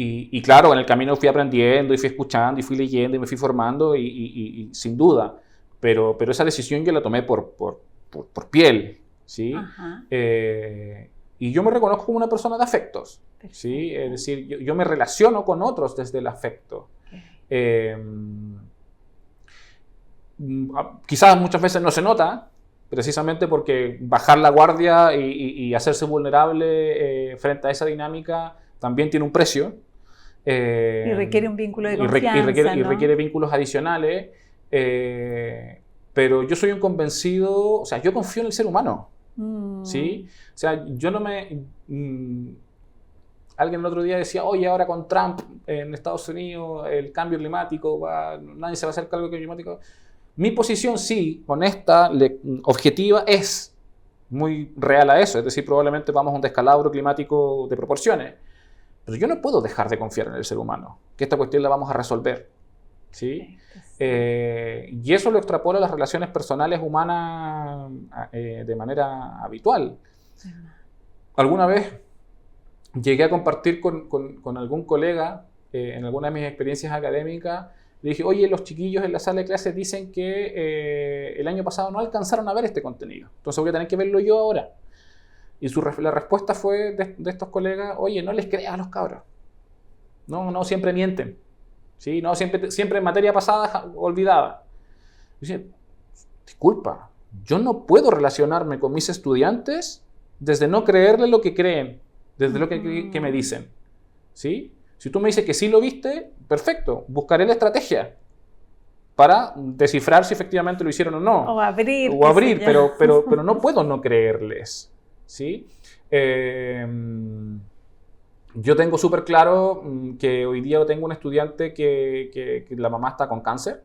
y claro, en el camino fui aprendiendo y fui escuchando y fui leyendo y me fui formando y sin duda. Pero esa decisión yo la tomé por piel, ¿sí? Ajá. Y yo me reconozco como una persona de afectos, ¿sí? Es Perfecto. decir, yo me relaciono con otros desde el afecto. Ok. Eh, Quizás muchas veces no se nota, precisamente porque bajar la guardia y hacerse vulnerable frente a esa dinámica también tiene un precio. Y requiere un vínculo de Requiere, confianza, ¿no? requiere vínculos adicionales, pero yo soy un convencido, o sea, yo confío en el ser humano, Mm, ¿sí? O sea, yo no me... Alguien el otro día decía, oye, ahora con Trump en Estados Unidos, el cambio climático, nadie se va a hacer cargo del cambio climático. Mi posición, sí, honesta, objetiva, es muy real a eso. Es decir, probablemente vamos a un descalabro climático de proporciones. Pero yo no puedo dejar de confiar en el ser humano, que esta cuestión la vamos a resolver, ¿sí? perfecto, sí. Y eso lo extrapola a las relaciones personales humanas de manera habitual. Alguna vez llegué a compartir con algún colega en alguna de mis experiencias académicas. Le dije, oye, los chiquillos en la sala de clases dicen que el año pasado no alcanzaron a ver este contenido, entonces voy a tener que verlo yo ahora. Y la respuesta fue de estos colegas, oye, no les creas a los cabros. No siempre mienten. ¿Sí? No siempre en materia pasada olvidada. Dice, disculpa, yo no puedo relacionarme con mis estudiantes desde no creerle lo que creen, desde lo que me dicen. ¿Sí? Si tú me dices que sí lo viste, perfecto, buscaré la estrategia para descifrar si efectivamente lo hicieron o no. O O qué sé abrir, yo. pero no puedo no creerles. ¿Sí? Yo tengo súper claro que hoy día tengo un estudiante que la mamá está con cáncer.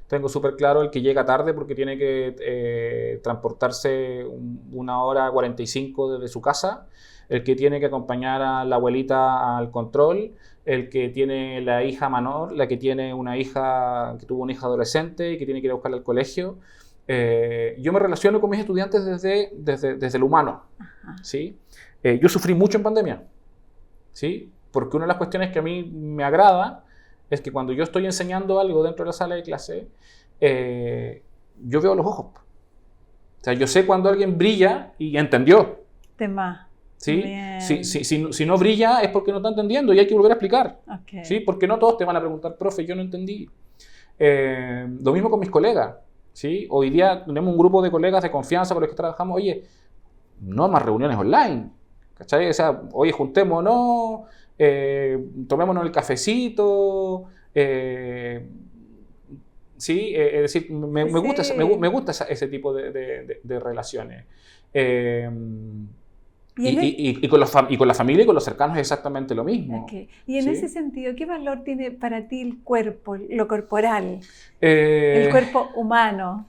Tengo súper claro el que llega tarde porque tiene que transportarse 1 hora 45 desde su casa, el que tiene que acompañar a la abuelita al control, el que tiene la hija menor, la que tiene una hija que tuvo una hija adolescente y que tiene que ir a buscarla al colegio. Yo me relaciono con mis estudiantes desde lo humano, ¿sí? Yo sufrí mucho en pandemia, ¿sí? Porque una de las cuestiones que a mí me agrada es que cuando yo estoy enseñando algo dentro de la sala de clase, yo veo los ojos. O sea, yo sé cuando alguien brilla y entendió, Tema. ¿sí? Bien. Si no brilla es porque no está entendiendo y hay que volver a explicar, Ok. ¿sí? Porque no todos te van a preguntar, profe, yo no entendí. Lo mismo con mis colegas, ¿sí? Hoy día tenemos un grupo de colegas de confianza con los que trabajamos, oye, no más reuniones online, ¿cachai? O sea, oye, juntémonos, tomémonos el cafecito, ¿sí? Es decir, me Sí. gusta ese tipo de relaciones. Eh, Y en, e- y con la familia y con los cercanos es exactamente lo mismo, ok. Y en ese ¿sí? sentido, ¿qué valor tiene para ti el cuerpo, lo corporal, el Eh, cuerpo humano?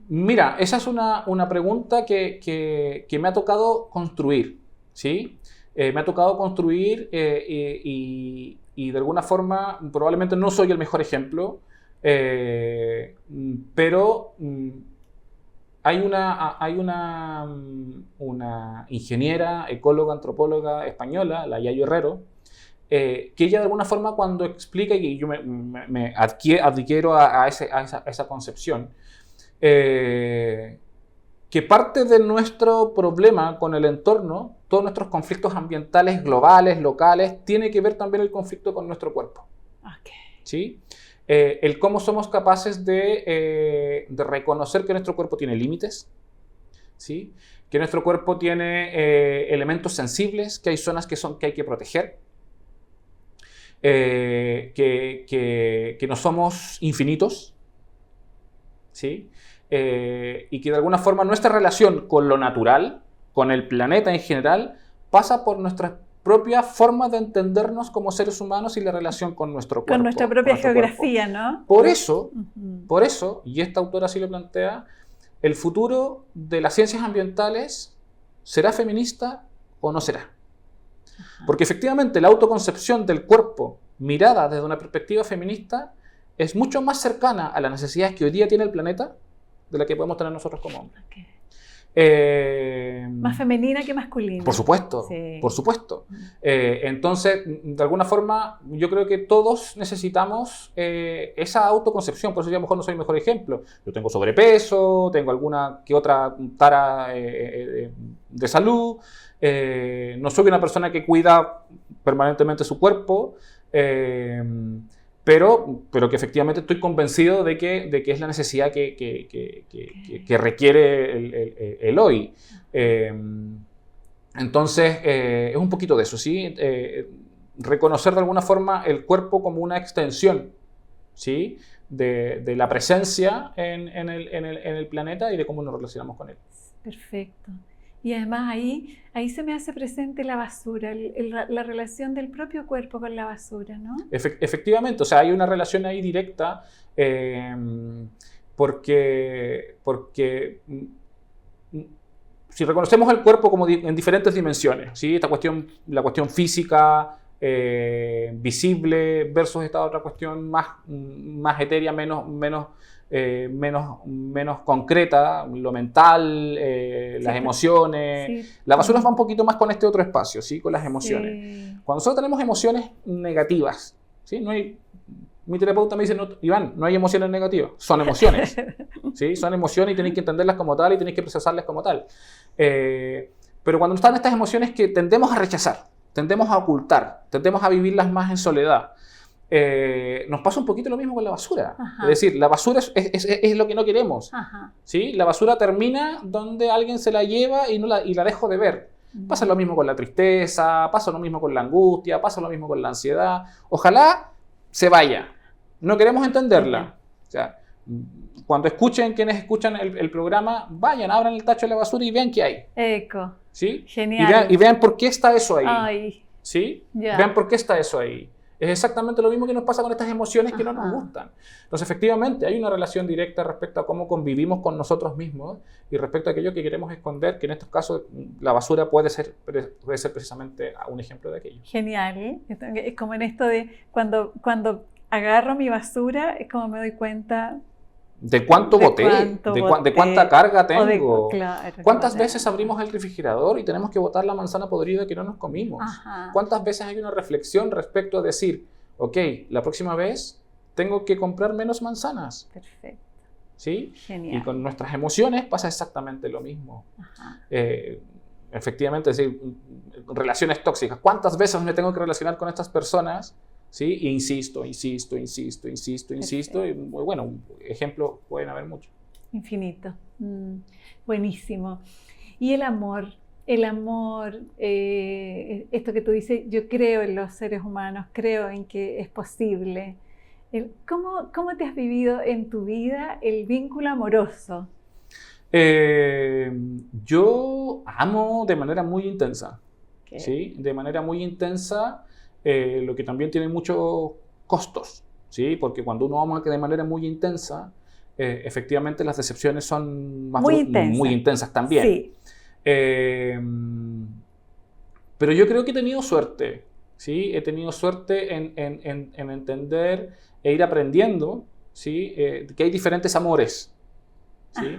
Mira, esa es una pregunta que me ha tocado construir, ¿sí? Me ha tocado construir y de alguna forma probablemente no soy el mejor ejemplo, pero hay una ingeniera, ecóloga, antropóloga española, la Yayo Herrero, que ella de alguna forma cuando explica, y yo me adquiero a esa concepción, que parte de nuestro problema con el entorno, todos nuestros conflictos ambientales globales, locales, tiene que ver también el conflicto con nuestro cuerpo, Ok. ¿sí? El cómo somos capaces de reconocer que nuestro cuerpo tiene límites, ¿sí? Que nuestro cuerpo tiene elementos sensibles, que hay zonas que hay que proteger, que no somos infinitos, ¿sí? y que de alguna forma nuestra relación con lo natural, con el planeta en general, pasa por nuestras propias formas de entendernos como seres humanos y la relación con nuestro cuerpo. Con nuestra propia nuestro geografía, cuerpo. ¿no? Por eso, y esta autora así lo plantea, el futuro de las ciencias ambientales será feminista o no será. Porque efectivamente la autoconcepción del cuerpo mirada desde una perspectiva feminista es mucho más cercana a las necesidades que hoy día tiene el planeta de la que podemos tener nosotros como hombres. Okay. Más femenina que masculina. Por supuesto, sí. Por supuesto. Entonces, de alguna forma, yo creo que todos necesitamos esa autoconcepción. Por eso yo a lo mejor no soy el mejor ejemplo. Yo tengo sobrepeso, tengo alguna que otra tara de salud, no soy una persona que cuida permanentemente su cuerpo, pero que efectivamente estoy convencido de que es la necesidad que requiere el hoy. Entonces, es un poquito de eso, ¿sí? Reconocer de alguna forma el cuerpo como una extensión, ¿sí? de la presencia en el planeta y de cómo nos relacionamos con él. Perfecto. Y además ahí se me hace presente la basura, la relación del propio cuerpo con la basura, ¿no? Efectivamente, o sea, hay una relación ahí directa porque si reconocemos el cuerpo como en diferentes dimensiones, ¿sí? La cuestión física, visible, versus esta otra cuestión más etérea, menos concreta, lo mental, las emociones. Sí. La basura va un poquito más con este otro espacio, ¿sí? Con las emociones. Sí. Cuando nosotros tenemos emociones negativas, ¿sí? Mi terapeuta me dice, no, Iván, no hay emociones negativas, son emociones. ¿Sí? Son emociones y tenéis que entenderlas como tal y tenéis que procesarlas como tal. Pero cuando están estas emociones que tendemos a rechazar, tendemos a ocultar, tendemos a vivirlas más en soledad, nos pasa un poquito lo mismo con la basura. Ajá. Es decir, la basura es lo que no queremos. Ajá. ¿Sí? La basura termina donde alguien se la lleva y la dejo de ver. Pasa lo mismo con la tristeza, pasa lo mismo con la angustia, pasa lo mismo con la ansiedad. Ojalá se vaya. No queremos entenderla. O sea, cuando quienes escuchan el programa, vayan, abran el tacho de la basura y vean qué hay. Eco. ¿Sí? Genial. Y vean por qué está eso ahí. Ay. ¿Sí? Yeah. Vean por qué está eso ahí. Es exactamente lo mismo que nos pasa con estas emociones que no nos gustan. Entonces, efectivamente, hay una relación directa respecto a cómo convivimos con nosotros mismos y respecto a aquello que queremos esconder, que en estos casos la basura puede ser precisamente un ejemplo de aquello. Genial. Es como en esto de cuando agarro mi basura, es como me doy cuenta de cuánto boté, de cuánta carga tengo. Claro, ¿Cuántas veces abrimos el refrigerador y tenemos que botar la manzana podrida que no nos comimos? Ajá. ¿Cuántas veces hay una reflexión respecto a decir, ok, la próxima vez tengo que comprar menos manzanas? Perfecto. ¿Sí? Genial. Y con nuestras emociones pasa exactamente lo mismo. Efectivamente, es decir, relaciones tóxicas. ¿Cuántas veces me tengo que relacionar con estas personas? ¿Sí? E insisto. Y bueno, ejemplos pueden haber muchos. Infinito. Buenísimo. Y el amor, esto que tú dices, yo creo en los seres humanos, creo en que es posible. ¿Cómo te has vivido en tu vida el vínculo amoroso? Yo amo de manera muy intensa. Okay. ¿Sí? De manera muy intensa. Lo que también tiene muchos costos, ¿sí? Porque cuando uno ama de manera muy intensa, efectivamente las decepciones son muy intensas también. Sí. Pero yo creo que he tenido suerte, ¿sí? He tenido suerte en entender e ir aprendiendo, ¿sí? Que hay diferentes amores, ¿sí?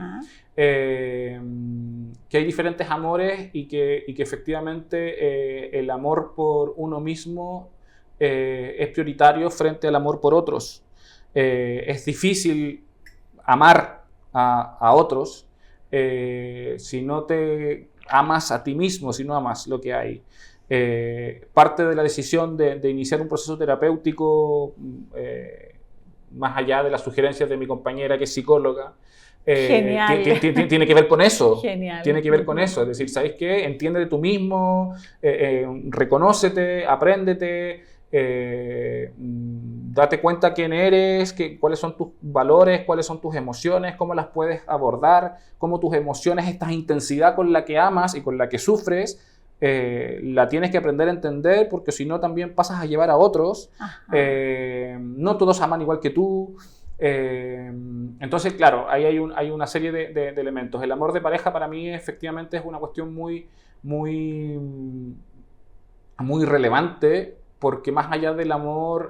Que hay diferentes amores y que efectivamente el amor por uno mismo es prioritario frente al amor por otros. Es difícil amar a otros si no te amas a ti mismo, si no amas lo que hay. Parte de la decisión de iniciar un proceso terapéutico, más allá de las sugerencias de mi compañera que es psicóloga, tiene que ver con eso. Genial. Tiene que ver con eso. Es decir, ¿sabes qué? Entiéndete tú mismo, reconócete, apréndete, Date cuenta quién eres, cuáles son tus valores, cuáles son tus emociones, cómo las puedes abordar, cómo tus emociones, esta intensidad con la que amas y con la que sufres, la tienes que aprender a entender, porque si no también pasas a llevar a otros. No todos aman igual que tú. Entonces, claro, ahí hay una serie de elementos. El amor de pareja para mí efectivamente es una cuestión muy relevante, porque más allá del amor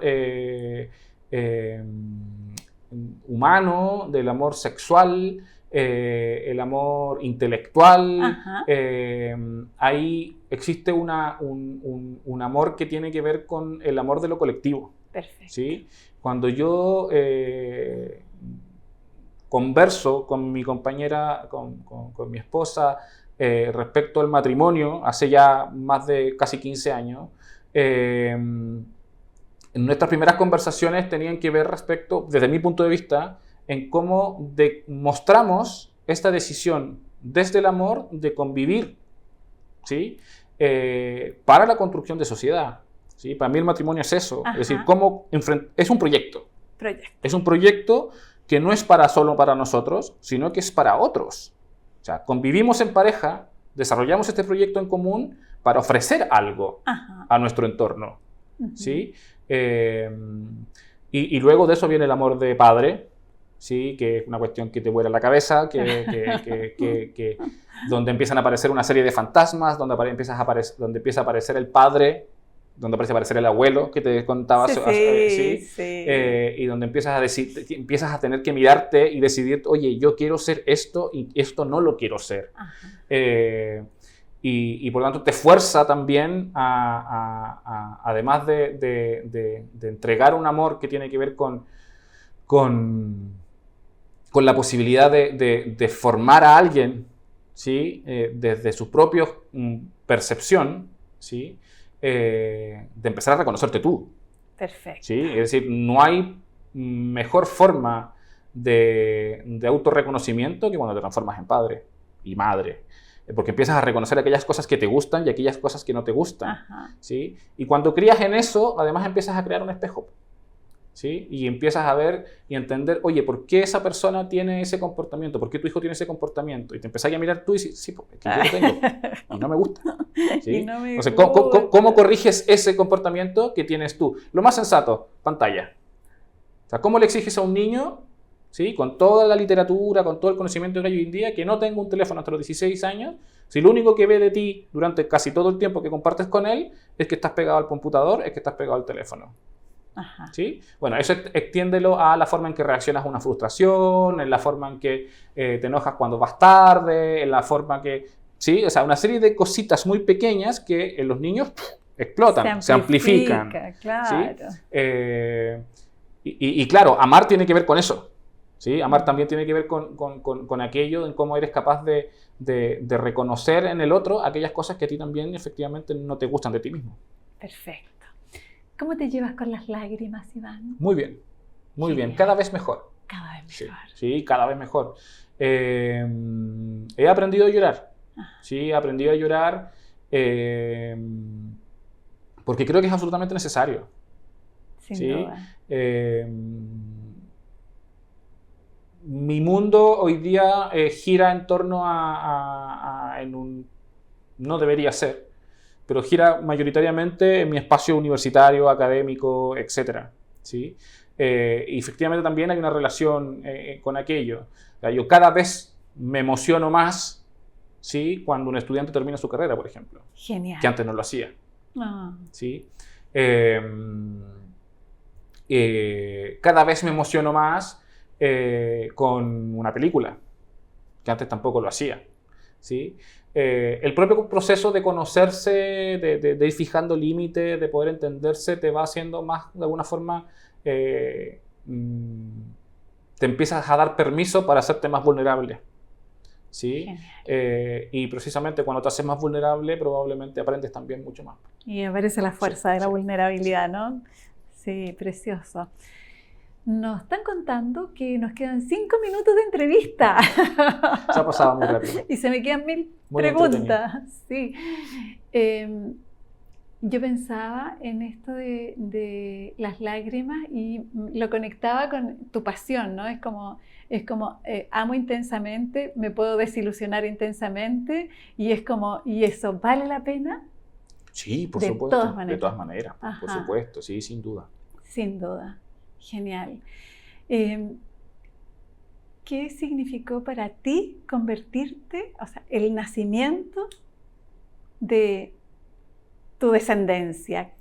humano, del amor sexual, el amor intelectual, ahí existe un amor que tiene que ver con el amor de lo colectivo. Perfecto. ¿Sí? Cuando yo converso con mi compañera, con mi esposa, respecto al matrimonio, hace ya más de casi 15 años, en nuestras primeras conversaciones tenían que ver respecto, desde mi punto de vista, en cómo mostramos esta decisión desde el amor de convivir, ¿sí? Para la construcción de sociedad. ¿Sí? Para mí el matrimonio es eso, es decir, es un proyecto. Es un proyecto que no es solo para nosotros, sino que es para otros. O sea, convivimos en pareja, desarrollamos este proyecto en común para ofrecer algo a nuestro entorno. ¿Sí? Y luego de eso viene el amor de padre, ¿sí? Que es una cuestión que te vuela la cabeza, donde empiezan a aparecer una serie de fantasmas, donde empieza a aparecer el padre, donde aparece aparecer el abuelo que te contaba, ¿sí? Y donde empiezas a tener que mirarte y decidir, oye, yo quiero ser esto y esto no lo quiero ser. Y por lo tanto te fuerza también además de entregar un amor que tiene que ver con la posibilidad de formar a alguien, ¿sí? Desde su propia percepción, ¿sí? De empezar a reconocerte tú. Perfecto. ¿Sí? Es decir, no hay mejor forma de autorreconocimiento que cuando te transformas en padre y madre. Porque empiezas a reconocer aquellas cosas que te gustan y aquellas cosas que no te gustan. ¿Sí? Y cuando crías en eso, además empiezas a crear un espejo. ¿Sí? Y empiezas a ver y entender, oye, ¿por qué esa persona tiene ese comportamiento? ¿Por qué tu hijo tiene ese comportamiento? Y te empezás a mirar tú y dices, sí, porque yo lo tengo y no me gusta. ¿Sí? Entonces, ¿cómo corriges ese comportamiento que tienes tú? Lo más sensato, pantalla. O sea, ¿cómo le exiges a un niño, ¿sí? Con toda la literatura, con todo el conocimiento que hay hoy en día, que no tenga un teléfono hasta los 16 años, si lo único que ve de ti durante casi todo el tiempo que compartes con él es que estás pegado al computador, es que estás pegado al teléfono? ¿Sí? Bueno, eso extiéndelo a la forma en que reaccionas a una frustración, en la forma en que te enojas cuando vas tarde, en la forma que... ¿Sí? O sea, una serie de cositas muy pequeñas que en los niños explotan, se amplifican. Claro. ¿Sí? Y claro, amar tiene que ver con eso. ¿Sí? Amar también tiene que ver con aquello, en cómo eres capaz de reconocer en el otro aquellas cosas que a ti también efectivamente no te gustan de ti mismo. Perfecto. ¿Cómo te llevas con las lágrimas, Iván? Muy bien, muy bien, cada vez mejor. Cada vez mejor. Sí, cada vez mejor. He aprendido a llorar. Sí, he aprendido a llorar porque creo que es absolutamente necesario. Sin duda. Mi mundo hoy día gira en torno no debería ser, pero gira mayoritariamente en mi espacio universitario, académico, etc. ¿Sí? Y efectivamente también hay una relación con aquello. O sea, yo cada vez me emociono más, ¿sí? Cuando un estudiante termina su carrera, por ejemplo. Genial. Que antes no lo hacía. ¿Sí? Cada vez me emociono más con una película, que antes tampoco lo hacía. ¿Sí? El propio proceso de conocerse, de ir fijando límites, de poder entenderse, te va haciendo más, de alguna forma, te empiezas a dar permiso para hacerte más vulnerable. ¿Sí? Y precisamente cuando te haces más vulnerable, probablemente aprendes también mucho más. Y aparece la fuerza de la vulnerabilidad, ¿no? Sí, precioso. Nos están contando que nos quedan 5 minutos de entrevista. Se ha pasado muy rápido. Y se me quedan 1000 preguntas. Sí. yo pensaba en esto de las lágrimas y lo conectaba con tu pasión, ¿no? Es como amo intensamente, me puedo desilusionar intensamente y es como, ¿y eso vale la pena? Sí, por De supuesto. todas maneras. De todas maneras, por Ajá. supuesto, sí, sin duda. Sin duda. Genial. ¿Qué significó para ti convertirte, o sea, el nacimiento de tu descendencia?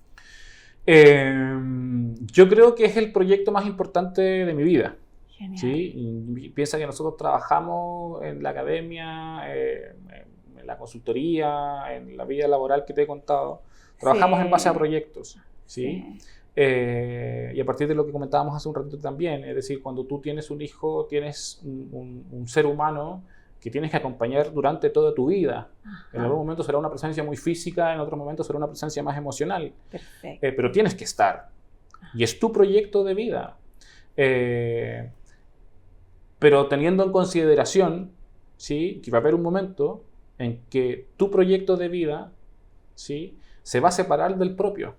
Yo creo que es el proyecto más importante de mi vida. Genial. ¿Sí? Y piensa que nosotros trabajamos en la academia, en la consultoría, en la vida laboral que te he contado. Trabajamos en base a proyectos. ¿Sí? Y a partir de lo que comentábamos hace un ratito también, es decir, cuando tú tienes un hijo, tienes un ser humano que tienes que acompañar durante toda tu vida. Ajá. En algún momento será una presencia muy física, en otro momento será una presencia más emocional. Perfecto. Pero tienes que estar. Y es tu proyecto de vida. Pero teniendo en consideración, ¿sí?, que va a haber un momento en que tu proyecto de vida, ¿sí?, se va a separar del propio.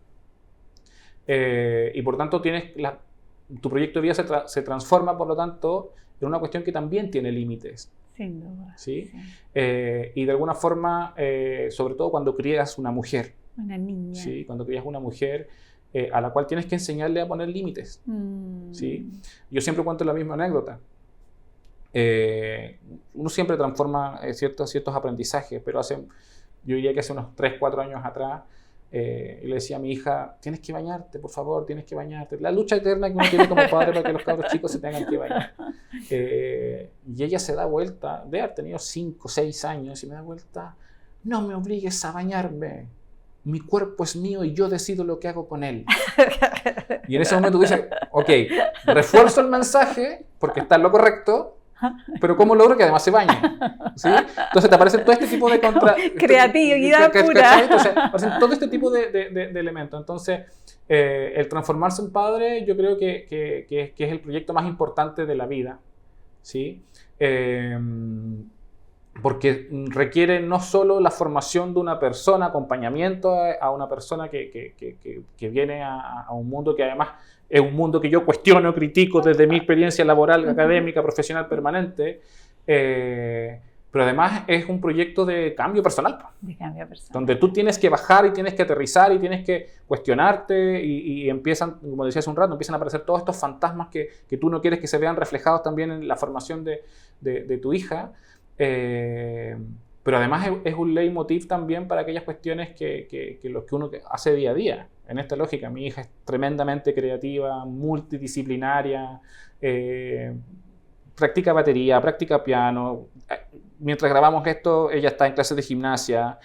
Y por tanto tu proyecto de vida se transforma, por lo tanto, en una cuestión que también tiene límites. Sin duda. ¿Sí? Sí. Y de alguna forma, sobre todo cuando crías una mujer. Una niña. ¿Sí? Cuando crías una mujer a la cual tienes que enseñarle a poner límites. ¿Sí? Yo siempre cuento la misma anécdota. Uno siempre transforma ciertos aprendizajes, pero yo diría que hace unos 3, 4 años atrás, le decía a mi hija, tienes que bañarte, por favor, tienes que bañarte. La lucha eterna que uno tiene como padre para que los cabros chicos se tengan que bañar. Y ella se da vuelta, debe haber tenido 5, 6 años, y me da vuelta, no me obligues a bañarme. Mi cuerpo es mío y yo decido lo que hago con él. Y en ese momento dices, ok, refuerzo el mensaje porque está en lo correcto, pero ¿cómo logro que además se bañe? ¿Sí? Entonces te aparecen todo este tipo de creatividad pura. Entonces aparecen todo este tipo de elementos. Entonces, el transformarse en padre, yo creo que es el proyecto más importante de la vida, ¿sí? Porque requiere no solo la formación de una persona, acompañamiento a una persona que viene a un mundo que además es un mundo que yo cuestiono, critico desde mi experiencia laboral, académica, profesional permanente, pero además es un proyecto de cambio personal. De cambio personal. Donde tú tienes que bajar y tienes que aterrizar y tienes que cuestionarte y empiezan, como decía hace un rato, empiezan a aparecer todos estos fantasmas que tú no quieres que se vean reflejados también en la formación de tu hija. Pero además es un leitmotiv también para aquellas cuestiones que uno hace día a día. En esta lógica, mi hija es tremendamente creativa, multidisciplinaria, practica batería, practica piano. Mientras grabamos esto, ella está en clases de gimnasia,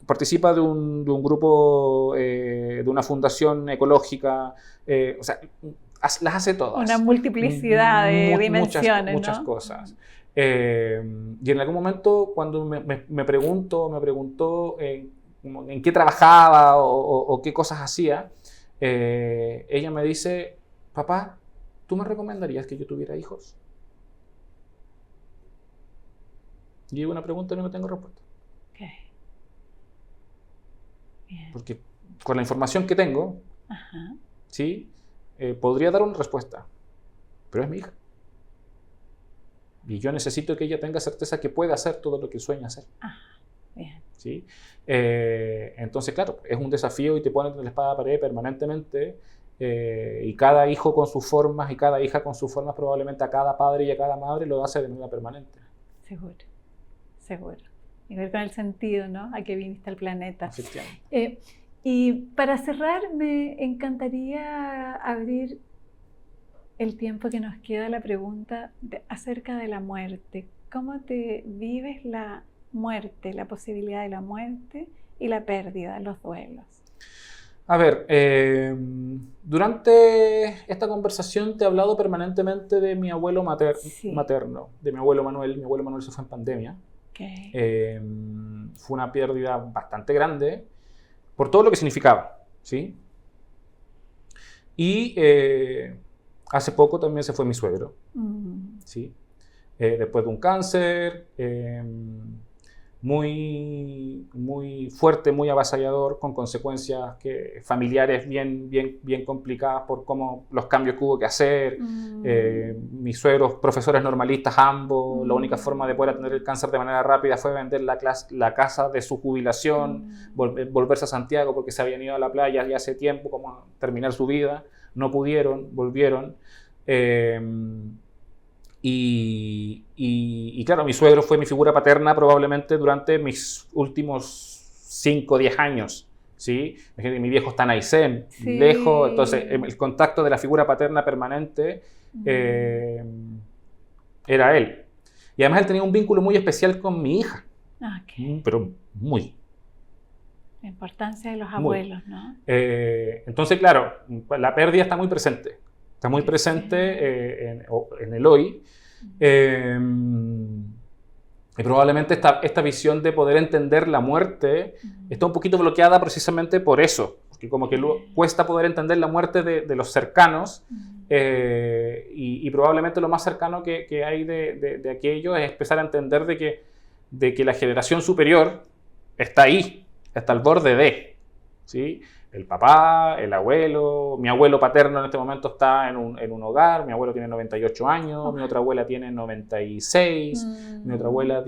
participa de un grupo, de una fundación ecológica, o sea, las hace todas. Una multiplicidad de dimensiones, muchas ¿no? cosas. Y en algún momento, cuando me preguntó en qué trabajaba o qué cosas hacía, ella me dice, papá, ¿tú me recomendarías que yo tuviera hijos? Y es una pregunta y no tengo respuesta. Okay. Bien. Porque con la información que tengo, ajá, ¿sí? Podría dar una respuesta, pero es mi hija. Y yo necesito que ella tenga certeza que puede hacer todo lo que sueña hacer. Bien. ¿Sí? Entonces, claro, es un desafío y te ponen en la espada de pared permanentemente. Y cada hijo con sus formas y cada hija con sus formas, probablemente a cada padre y a cada madre lo hace de manera permanente. Seguro, seguro. Y ver con el sentido, ¿no? A que viniste al planeta. Y para cerrar, me encantaría abrir el tiempo que nos queda a la pregunta acerca de la muerte. ¿Cómo te vives la muerte, la posibilidad de la muerte y la pérdida, los duelos? A ver, durante esta conversación te he hablado permanentemente de mi abuelo materno, de mi abuelo Manuel. Mi abuelo Manuel se fue en pandemia. Okay. Fue una pérdida bastante grande por todo lo que significaba, ¿sí? Y hace poco también se fue mi suegro, ¿sí? Después de un cáncer, muy, muy fuerte, muy avasallador, con consecuencias familiares bien complicadas por cómo los cambios que hubo que hacer. Mis suegros, profesores normalistas ambos, la única forma de poder atender el cáncer de manera rápida fue vender la casa de su jubilación, volverse a Santiago porque se habían ido a la playa ya hace tiempo, como a terminar su vida. No pudieron, volvieron. Y claro, mi suegro fue mi figura paterna probablemente durante mis últimos 5 o 10 años, ¿sí? Mi viejo está en Aysén, Sí. lejos, entonces el contacto de la figura paterna permanente era él. Y además él tenía un vínculo muy especial con mi hija, pero muy. La importancia de los abuelos, ¿no? Entonces, claro, la pérdida está muy presente. Está muy presente en el hoy. Y probablemente esta visión de poder entender la muerte está un poquito bloqueada precisamente por eso. Porque como que cuesta poder entender la muerte de los cercanos. Y probablemente lo más cercano que hay de aquello es empezar a entender de que la generación superior está ahí, está al borde de, ¿sí? El papá, el abuelo, mi abuelo paterno en este momento está en un hogar, mi abuelo tiene 98 años, mi otra abuela tiene 96, mi abuela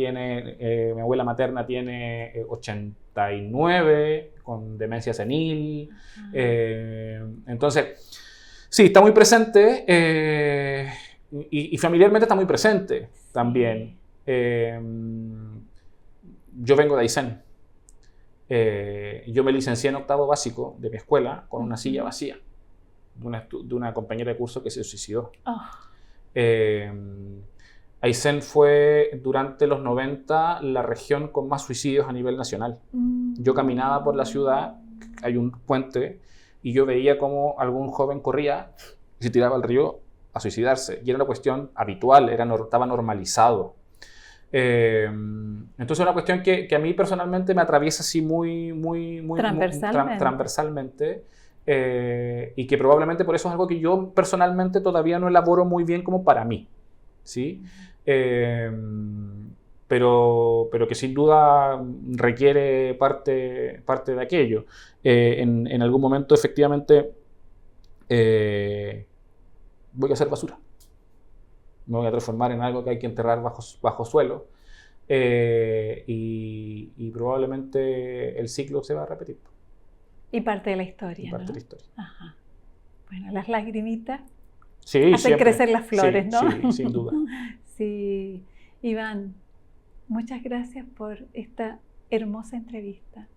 materna tiene 89, con demencia senil. Entonces, sí, está muy presente y familiarmente está muy presente también. Yo vengo de Aysén. Yo me licencié en octavo básico de mi escuela con una silla vacía de una compañera de curso que se suicidó. Aysén fue durante los 90 la región con más suicidios a nivel nacional. Yo caminaba por la ciudad, hay un puente, y yo veía cómo algún joven corría y se tiraba al río a suicidarse. Y era una cuestión habitual, estaba normalizado. Entonces es una cuestión que a mí personalmente me atraviesa así muy transversalmente y que probablemente por eso es algo que yo personalmente todavía no elaboro muy bien como para mí, ¿sí? Pero que sin duda requiere parte de aquello. En algún momento efectivamente voy a hacer basura. Me voy a transformar en algo que hay que enterrar bajo suelo y probablemente el ciclo se va a repetir. Y parte de la historia, y parte ¿no? de la historia. Ajá. Bueno, las lagrimitas sí, hacen crecer las flores, sí, ¿no? Sí, sin duda. Sí. Iván, muchas gracias por esta hermosa entrevista.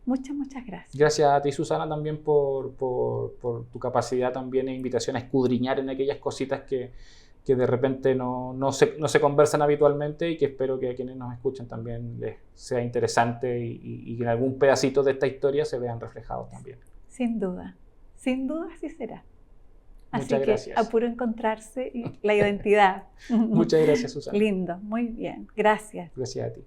Muchas gracias. Gracias a ti, Susana, también por tu capacidad también e invitación a escudriñar en aquellas cositas que de repente no se conversan habitualmente y que espero que a quienes nos escuchan también les sea interesante y que en algún pedacito de esta historia se vean reflejados también. Sin duda así será. Así Muchas gracias. Que a puro encontrarse la identidad. Muchas gracias, Susana. Lindo, muy bien. Gracias. Gracias a ti.